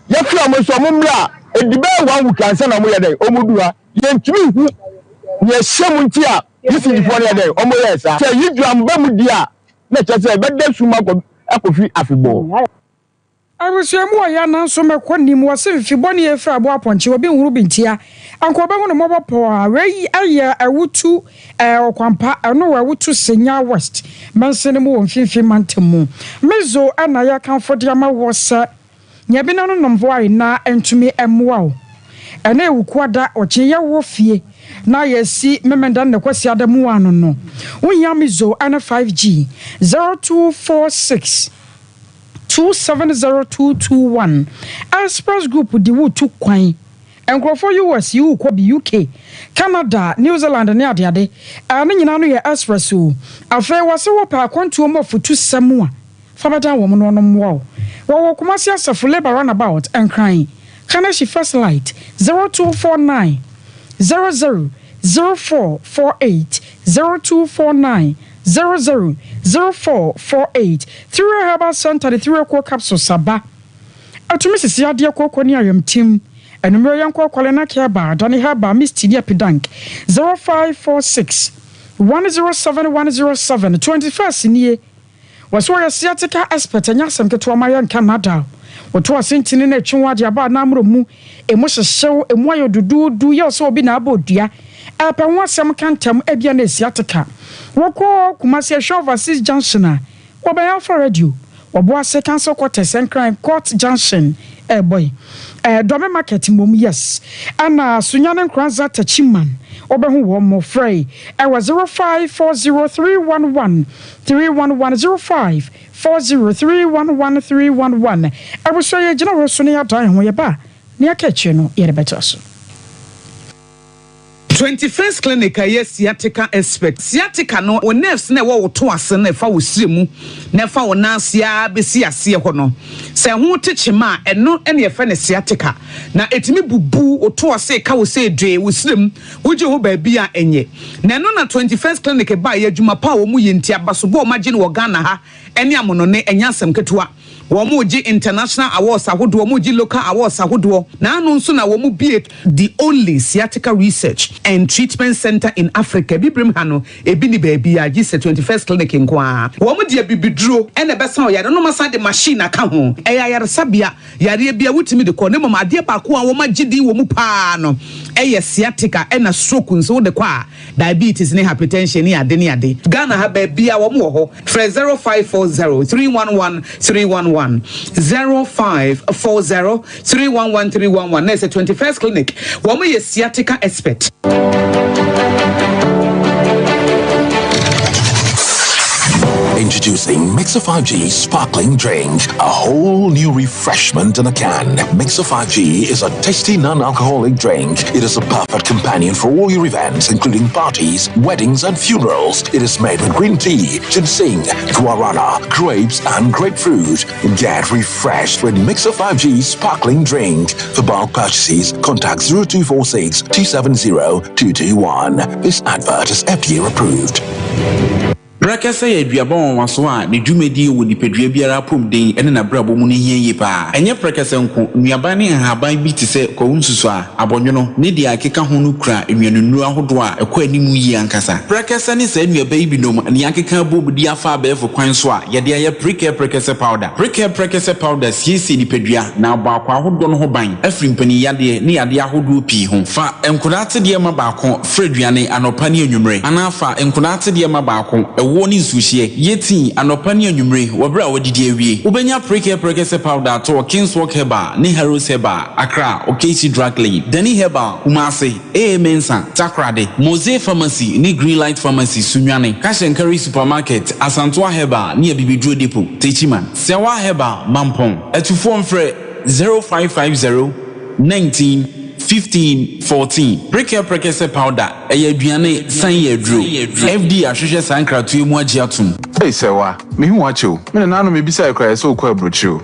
ye fira mo so mo mra edibe wan wu kansa na mo ye den o modua ye ntumi hu ye hyem nti a yisi difo ne den o mo ye sa se yidram ba mu dia na chese be da suma ko akofi afibo Abusuamu ya na nso mekọ nim wose fifiboni efra abo aponche obi nwuru bintia anko be hu no mobopo a wei aye awutu okwampa no awutu senya west mensene mu wonfinfi mantemu mezo ana ya kanfo de ama wose nya bi no nomvo ai na entumi emwa o ene ewukwada oche ye wo fie na yesi memenda ne kwasi adamu anu no wonya mezo ana 5G 0246 270221 Express Group di wutu kwan enkrofo US you ko bi UK Canada New Zealand ne ade ane nyina no ye express o afa wase wo pa kwantu mo futu samu a fabada wo mo no mo wo kumasi asafo labor runabout enkran kana she first light 0249 000448 0249 000448 through Herbal Center through a capsule saba atumi sisi ade kokko ni ayam tim enumere yanko kwale na kia ba dani haba Miss Dia Pidank 0546 107107 21st nie waso ya siatica expert anyasem keto amayan Canada woto asentini na etwenwa de aba na amromu emu hyehyew emu ayodudu ye so obi na abodua apa nwasem kantam ebia na siatica woko kumasi overseas junction wobaya for radio wobo second so quarter crime court junction boy dome market mom yes ana sunyane nkranza tachiman obehu wo mo frey wa 0540311311 abuso ye gina wo so ne ya dan ho ye ba ne akachi no ye beto so 21st clinic yes sciatica expert sciatica no o nerves na wo to ase na fa wo siremu na fa wo nansia besi ase ho no se ho techema eno ene fa ne sciatica na etimi bubu o to ase ka wo se dwe wo sirem wo je ho ba bia enye na no na 21st clinic ba ye adwuma pa wo mu ye ntia baso bo ma gine wo Ghana ha ene amono ne enyasem ketewa womuji international awards ahodo womuji local awards ahodo na anu nso na womu be the only sciatica research and treatment center in Africa bibrim hano ebi ni baby a gise 21st clinic nkwa womu dia bibiduro ene besa o yare no masa de machine aka ho eya yare sabia yare bia wutimi de ko ne mama ade pa ko a womu gidi womu pa no eye sciatica ena stroke nso de kwa diabetes ne hypertension ne ade Ghana ha ba bia womu ho 0540 311 311 0540-311-311. There's a 21st clinic. Woman is sciatica expert. Introducing Mixer 5G Sparkling Drink, a whole new refreshment in a can. Mixer 5G is a tasty non-alcoholic drink. It is a perfect companion for all your events, including parties, weddings, and funerals. It is made with green tea, ginseng, guarana, grapes, and grapefruit. Get refreshed with Mixer 5G Sparkling Drink. For bulk purchases, contact 0246 270 221. This advert is FDA approved. Brakasa ye duabon waso a ne dwumedi wo nipadua biara pom den ene na brabo mu ne hieye pa enye brakasa nko nuaban ne haban bi te se ko nsusu a abonwono ne dia akeka ho no kura enwanunu ahodo a ekọ animu yi ankasa brakasa ne sa nuaba yi binom ne akeka bobudi afa abefo kwan so a ye de aye brakasa powder siesi nipadua na baako ahodo no ho ban afri mpani yade ne yade ahodo pi ho fa enkodate de ma baako freduane anopa ne anwumre anafa enkodate de ma baako woni nsuhie yeti anopa ne anwumre wobra wodidi awie ubenya prekese powder to Kingswalk Herbal ne Heroes Herbal Accra Okechi Drug Lane Dani Herbal Kumase Mensa Takrade Mose Pharmacy ne Greenlight Pharmacy Sunwane Kashenkari Supermarket Asantoa Herbal ne Bibidro Depot Techiman Sewa Herbal Mampong etufo mfre 0550 19 15-14 prekese powder aduane san yedro FD ahwehwe sankra to emu agi atum hey sewa me hu acho me na no me bisa ekra so kwa brochu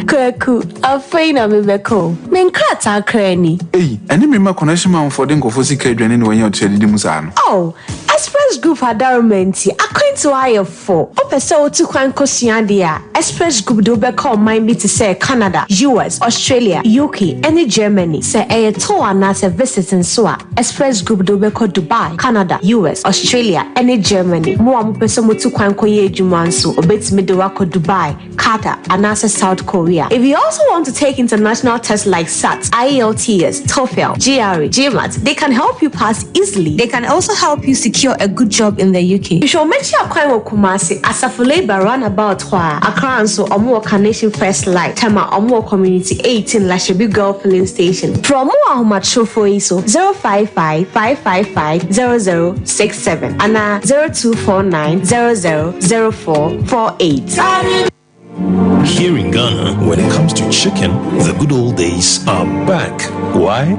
Kwaku afeina me beko me nkrata krani hey eni me ma connection man for den kofo sika aduane ne wanya otudi musa no oh Express Group advertisements according to IF4 opese otu kwan kosua dia Express Group do be call mind me to say Canada US Australia UK and Germany say a tour and say visiting so Express Group do be call Dubai Canada US Australia and Germany mo am pese motu kwan koye adwuma nso obetimi de wako Dubai Qatar and South Korea. If you also want to take international tests like SAT, IELTS, TOEFL, GRE, GMAT, they can help you pass easily. They can also help you secure a good job in the UK. You should make sure you Kumasi Asafo Labor roundabout Accra and so Omo Carnation First Light Tama Omo Community 18 Lashabi Girl Filling Station. From Omo for ISO 055 555 0067 and 0249 000448. Here in Ghana, when it comes to chicken, the good old days are back. Why?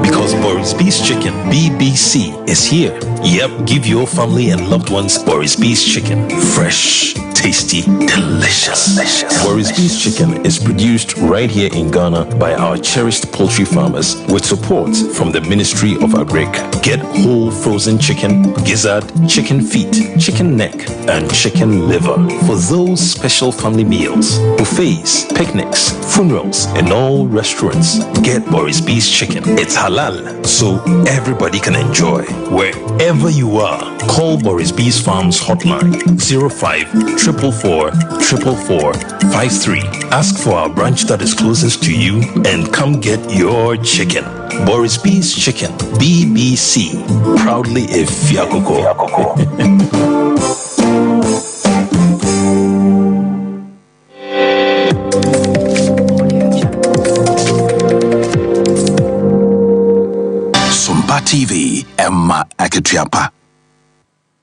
Because Boris B's Chicken, BBC, is here. Yep, give your family and loved ones Boris B's Chicken. Fresh, tasty, delicious. Boris B's Chicken is produced right here in Ghana by our cherished poultry farmers with support from the Ministry of Agric. Get whole frozen chicken, gizzard, chicken feet, chicken neck, and chicken liver for those special family meals, buffets, picnics, funerals, and all restaurants. Get Boris B's Chicken. It's halal, so everybody can enjoy. Wherever you are, call Boris B's Farms hotline 05-444-444-53. Ask for our branch that is closest to you and come get your chicken. Boris B's Chicken, BBC, proudly a Fiakoko. Sompa TV, Emma Aketiapa.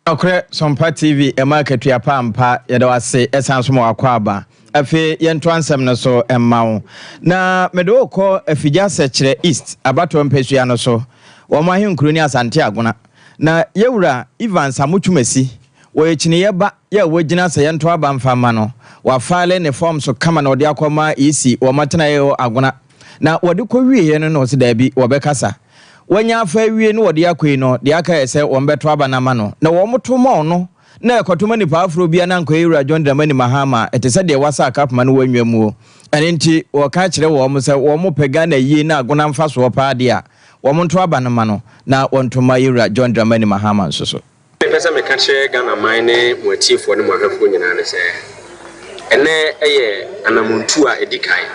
Okre Sompa TV, Emma Aketiapa ampa yedawase esansomo akwaba. Afi yento ansem no so emma na medo ko afija sekire east abato mpesua no so wo mahe nkroni asante agona na yewura Ivan Samuchumesi wo yechine yeba ya wogina se yento aba mfama no wa file ne form so kama na odi akoma isi wo matena yo agona na wodi ko wiye no no se da bi wo bekasa wanya afa wiye no wodi akoi no de aka ese wo mbeto aba na ma no na wo motomo no na ekotoma ni paafro bia na nko Ewura John Dramani Mahama etese de wasa kapma no wanwamu anenti wo ka kire wo mo se wo mo pega na yi na agona mfa so pa de a wo mo nto aba no ma no na wontoma Ewura John Dramani Mahama nso so pesa me ka kire Ghana mine motifo ne mohafo nyina ne se ene eye anamuntu a edikai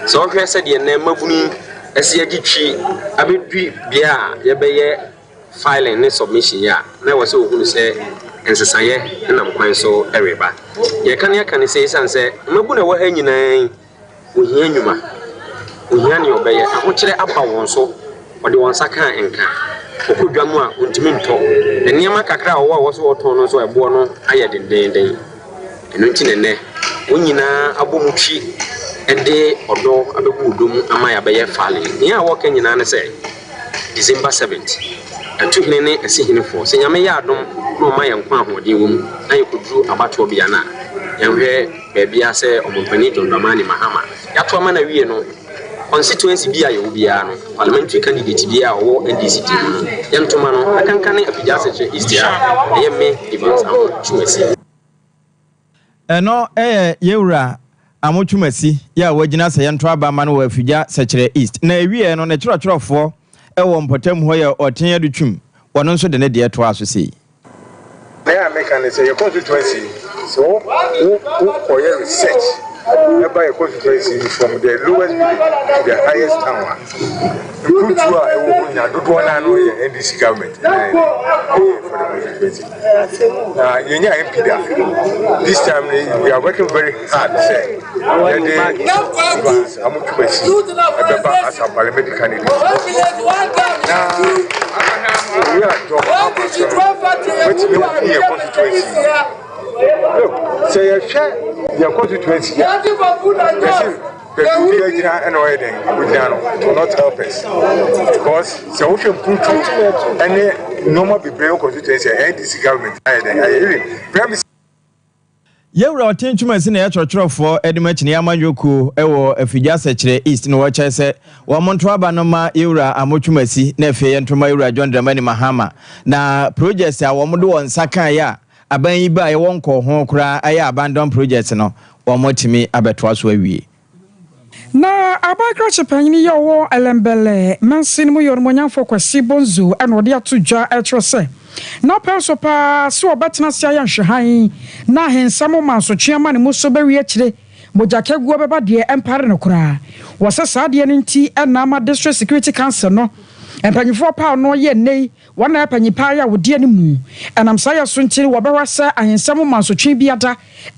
so wo hwese de ne mabunu ese agitwi abedwi bia ye beye filing ne submission ya na wo se ohunu se ensesaye na mkwan so ereba ye kan ya kan se sanse mabu na wo ha nyinan ohia nwuma ohia ne obeye ahokire aba won so ode won saka enka okodwa mu a ontimi nto eniema kakra wo so oton no so ebo no aye dendenden eno ntinene onyina abomuchi ede odo abeku dum amaya beye fale ni a wo kanyina ne say December 7th atuhene ne asihene fo se nyame ya adom no ma yankwa ahoden wo mu na yekuduru abato bia na yanhwe bebia se omompani Dondamani Mahama yato ama na wie no constituency bia ye obia no parliamentary candidate bia wo NCCE no yantoma no akankane afija seche istia yemme events Chieftaincy eno yewura amochumasi ya wagina se yento abama no afija sechere east na ewie no ne chorofo ewo mpotam ho ya oten adutwum wono nso de ne de to aso sei na American say your constituency so for your research about your constituency from the lowest village to the highest town good to a do one and NDC government for the constituency you MP there this time we are working very hard say I'm as a parliamentary candidate now we are your constituency look say your constituency will not help us because so we can put any normal people constituency and this government Yewra otenchumasi na yachorofo edimachini yamanyoku ewo afija sechere east no wacha se wamonto aba no ma yewra amochumasi na efe yentoma yewra Dondamani Mahama na projects a womodo wonsa kan ya aban yi ba ye wonko ho kura aya abandon projects no womotimi abetwa so awie na abakra chepanyini yowo elembele mansin mu yormonyamfo kwasi bonzo eno de atudwa etrose na penso pa so obetena sia ya nhwehan na hensamo manso chiama ne muso bewi akire mojakegu beba de empare no kura wosesa de ne nti na ma district security council no empanyifo pa no ye nei wana empanyipa ya wodi ani mu enamsa ya so ntiri wobewasa ahensamo manso twi biada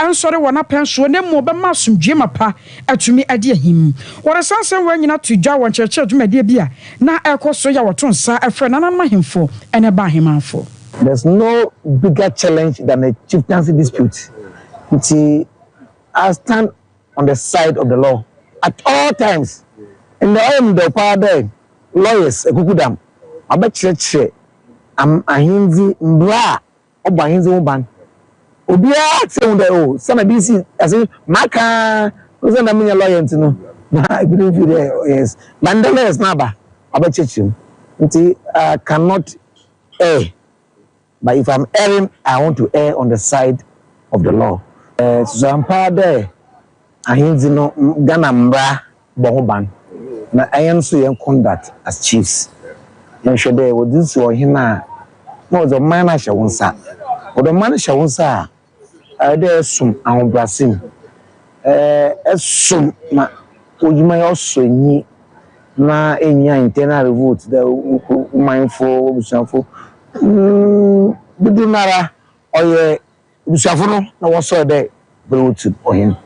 ensore wana penso ne mu obema asomdwe mapa atumi ade ahim wore sansen wanyina tudwa won cheche adwumade bia na ekoso ya wotonsa efre nanan mahemfo ene ba hemanfo. There's no bigger challenge than a chieftaincy dispute. I stand on the side of the law at all times. In the end, the power lawyers, a kukudam, I bet church, I'm a Hindi bra, or by Hindi woman. Obia, say, some of these, I say, Maka, who's a lawyer to know. I believe you there, yes. Mandela is Naba, I bet church. I cannot err. But if I'm erring, I want to err on the side of the law. Sompa there, I no Ghana mbra bohoban. Na I am so young conduct as chiefs. And should they would this or him now? No, the man I shall once or the man shall once I there soon and Brazil. As soon ma would you may also ni na any internal vote the mindful for. Budinara or Busafono, no was so there, but for him.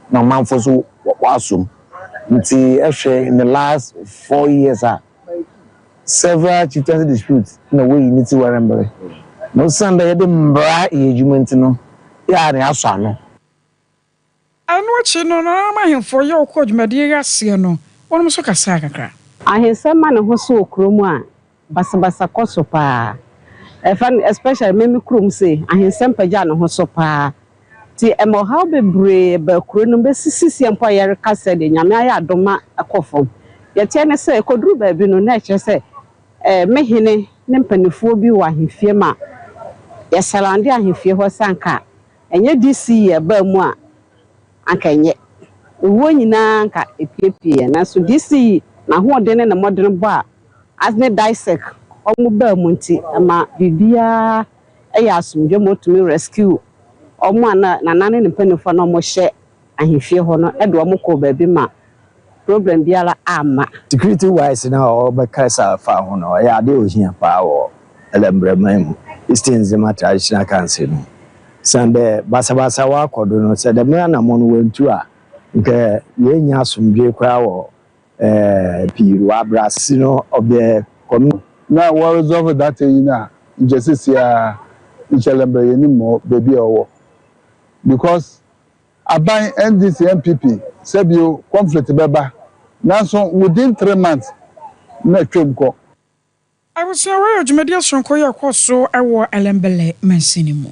No man for so wasum. In the last 4 years, several chieftaincy disputes in a way you need to remember. No Sunday, the bra engagement, no, yeah, the Asano. I'm watching on my for your coach, Madia Siano, one was a saga. I have some man who saw Cromwa, Basabasa Kosopa. Especially Mimi Krum say, I have some pajano who so pa. Ti emo how be brave, but Kronum be Sisi Empire Castle in Yamaya Doma a coffin. Yet, say, could do baby no nature say, Mehine, Nempaniphobia, why he fear ma. Yes, Salandia, he fear her sanka. And yet, this year, Bermois, and can yet. When you nanka a PP, and as to this year, now who are then in a modern bar, as they dissect. Bermonti, ama Bibia, Ayasum, Jomo to me rescue. Omwana na nane ne penifo no mo hye ahefie ho no edo mo ko ba bi ma problem biala ama security wise na o be kasa fa ho no ya de ohia pa wo elembremam istinze ma traditional council no sande basabasa wa kodo no se de me na mo no wentu a nke ye nya asomdwe kwa wo piru abrasi no obe now what resolve that thing na just see a Ichelembre any more baby or because aban NDC MPP sebio conflict beba nanso within 3 months na twemko I was aware Jumedia Sonko Yakoso ewo elembele mansinimu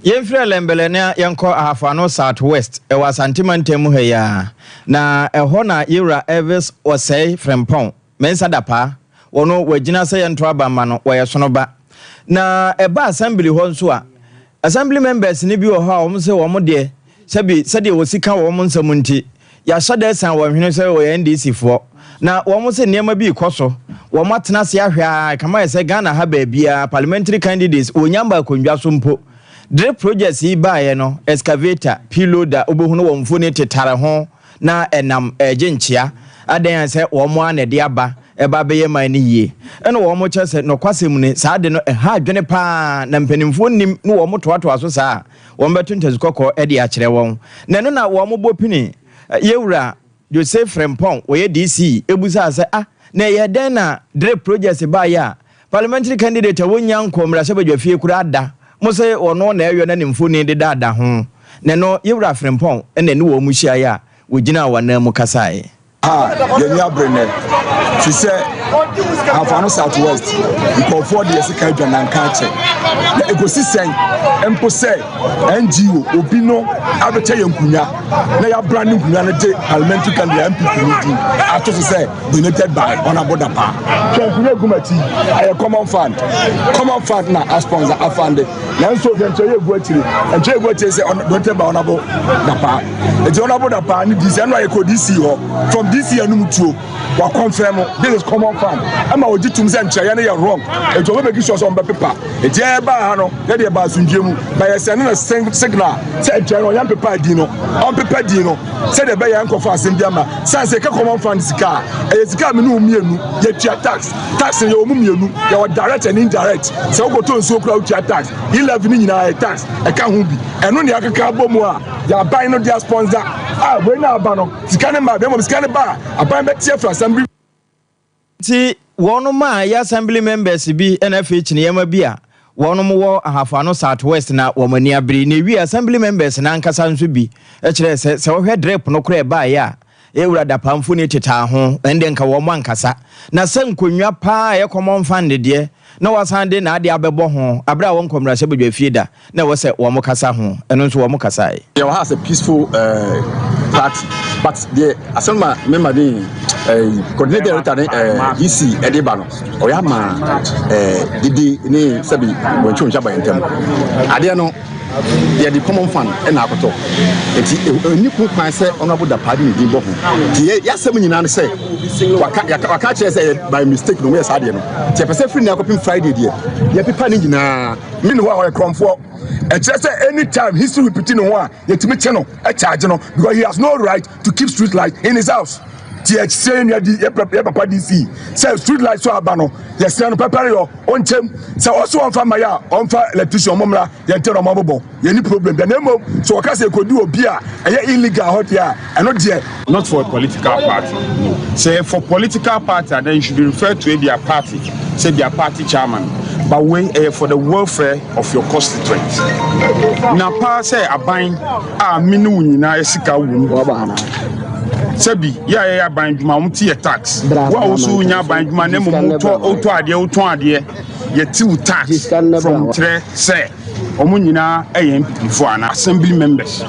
Yemfre lembele na yanko ahafano southwest e wasantimantemu heya na eho na Yura Elvis Osei Frempon mensa dapa wono wagina se yento abama no woyesono na eba assembly ho nso a assembly members ni bi wo ha wo se wo mo de sebi sede wo sika wo mo nsam nti ya hyade san wo hwene se wo NDC fo na wo mo se niam bi ikoso wo matena se ahwa kama se Ghana ha ba bia parliamentary candidates onyamba konwa so mpo Dre projects yi baaye no excavator piloder obohunu wo mfoni tetare ho na enam ejenchia adan se wo mo anede aba eba beye man ni yie eno wo mo chese no kwasem ni saade no ha adwene pa na mpanimfo nim no wo mo toato aso saa wo mbeto ntazukoko ede a kire won na no na wo mo bopini Yewura Joseph Frempon wo ye DC ebusa se na ye den na Dre projects baaye a parliamentary candidate wonya nkomra se badwafie kura ada Mose ono na eyo na nimfoni de dada ho ne no Yewura Frempon ene ne wo mu hia ya wogina wana mu kasae yenya brene fi se afano southwest ko for the sika dwanan kanche na ecosystem empo se NGO obino abeche yenkunya na ya brand nkunya na de parliamentary candidate MPP meeting ato se donated by honorable dapa nkunya gumati ay common fund na a sponsor afande na so nche yegu atire se donated by honorable dapa e honorable dapa ni DC no ayeko DC ho from this year no mutuo wa confirm this is common fund ama ojitum se nchaya na wrong e to be sure so on paper e je ba ha no e de ba sunjemu ba yese na signal se nchaya no yam paper di no on paper di no se de be yan kofa asem bi ama sanse ke common fund sika e sika me no mienu ye tua tax ye omu mienu ye direct and indirect se wo to nso kura tua tax 11 ni nyina e tax e ka ho bi eno ne akaka bomu a ya buy no dia sponsor we na aba no sika ne ma be mo sika ne ba aban betie for assembly ti wono ma ya assembly members bi NFH ne yama bi a wono mo wo ahafano southwest na wo mani abiri ne wi assembly members na nkasa nso bi e kire se wo hwe drip no kura ba ya Yewura dapamfo ne teta ho ende nka wo mo ankasa na se nkonwa pa ye common fund de na wasande na ade abebo ho abra won komra se badwafie da na wo se wo mo kasa ho eno nso wo mo kasa you has a peaceful party but the asema member the coordinator DC edeba no oya ma didi ni sabi wonchu nchaba yentem ade no the common fund na akoto enti ni ku kwan se honorable da party ni bo ho ti ya sem nyina no se waka che se by mistake no we sa de no ti pese free na akopim Friday de ya pipa ni nyina me no wa kromfo e che se anytime history repeating no a yetimi che no e charge no because he has no right to keep street light in his house ti e say ni ya papa DC say street light so aba no yes no prepare yo onchem say also on fa maya on fa electrician momra ye ntero mabobo ye ni problem be na mom so waka say kodi obi a e illegal hot ya no there not for a political party no say for political party then you should be referred to their party say their party chairman but when for the welfare of your constituents na pa say aban a minu nyina esika wu Sebi ya banjuma umti tax wa usu nya banjuma ne mu to ade ye ti tax from tre say omu nyina MPP for an assembly members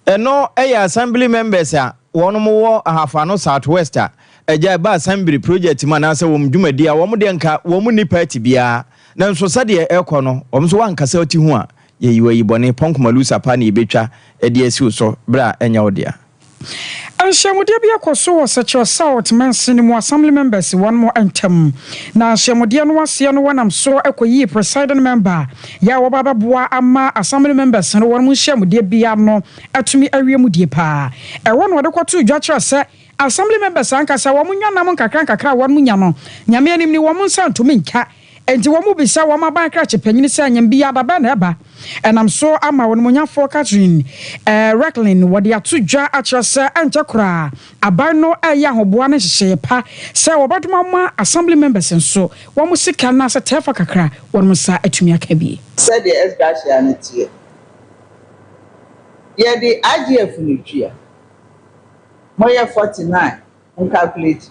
eno assembly members a wono mo wo ahafano southwest a eja ba assembly project man ase wo mdwumadi a wo mo de nka wo mu ni party bia na nso sade ekono wo so wankasa oti hu a ye yiwa yibone ponkomalusa pa na ibetwa ede asi so bra enya odia Anshamudia bi akoso wo secho south mansin mu assembly members one more antem na anshamudia no wase no wanam so ekoyi presiding member ya wo baba boa ama assembly members no won mu shamudia bia no atumi awiemu die pa e won wo de kwato dwachira se assembly members ankasa wo munwa nam nkakra won munya no nyame anim ni wo mun santumi nka enti wo mu bisa wo maban kra chepanyini se anyam bia baba na eba enam so ama won munyafo Catherine Recklin wodi atudwa akyerese antakura aban no aya hoboa na hyehye pa se wo badoma ma assembly members nso wo mu sika na se tefa kakra won mu sa atumi aka bi said the esgracia netie Yeah, the IGF Nutria. Moya 49 on calculate.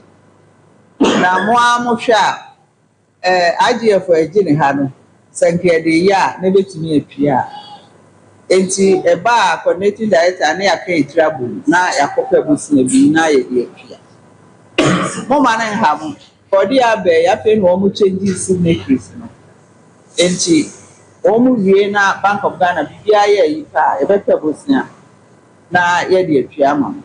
Now, more sharp. IGF for a Jenny Hano. Sankia de ya, never to me a Pia. Enti a bar connecting that and near pay trouble. Now, a copper was never na a Pia. More man and ham. For the abbey, I pay no more changes in necklace. Enti, Omu Vienna, Bank of Ghana, BIA, a better Bosnia. Na yedi apiama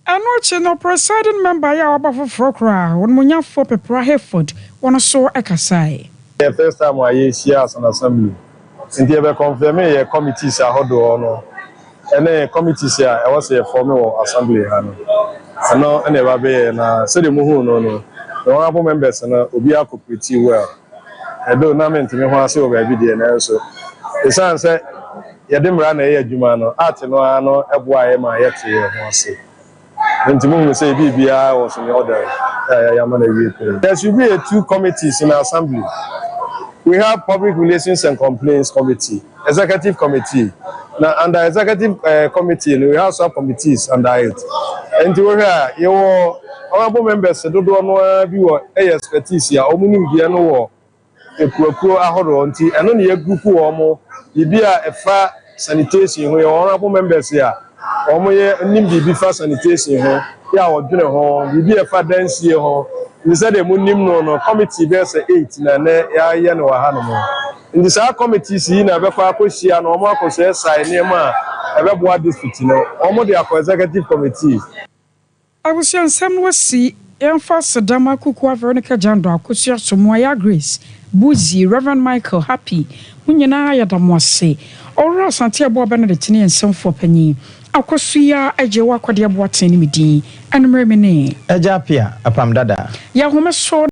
Anoche no presiding member ya Obafo Frokra won munya for Pepra Hereford won so ekasai. The first time I see as an assembly. Inti ebe confirm ye committees ahodo no. Ene committees ya e was a formal assembly ha no. Ano ene ba be na se de muhu no no. The honorable members na obi akopeti well. Edo na mentimi ho ase oba bi de na so. Esan say yadimra na ye adwuma no art no ano eboa ye ma ye te ho ase. Ntimu say bibia was in order. There should be 2 committees in our assembly. We have Public Relations and Complaints Committee, Executive Committee. Now, under Executive Committee, we have sub-committees under it. And to hear your honorable members, do no be expertise here, or no a pro ahoronti, and only a group or be a far sanitation, where honorable members here, or nimbi far sanitation, yeah, or dinner home, be a far dance here. We said the Munim no committee there's 8 and ya no hanamo. In this committee, see na befa koshia no mo akose sai nema ebeboa district no omo de executive committee. I was young some was see emphas Dama Kukwa Veronica Jando akosia somoya Grace Buzi Reverend Michael Happy munyina ya damwase ora santia bo Benedict ne ensem for panyi akosia eje wa kwade abo ateni midi anumre mene eja pia apam dada ya home so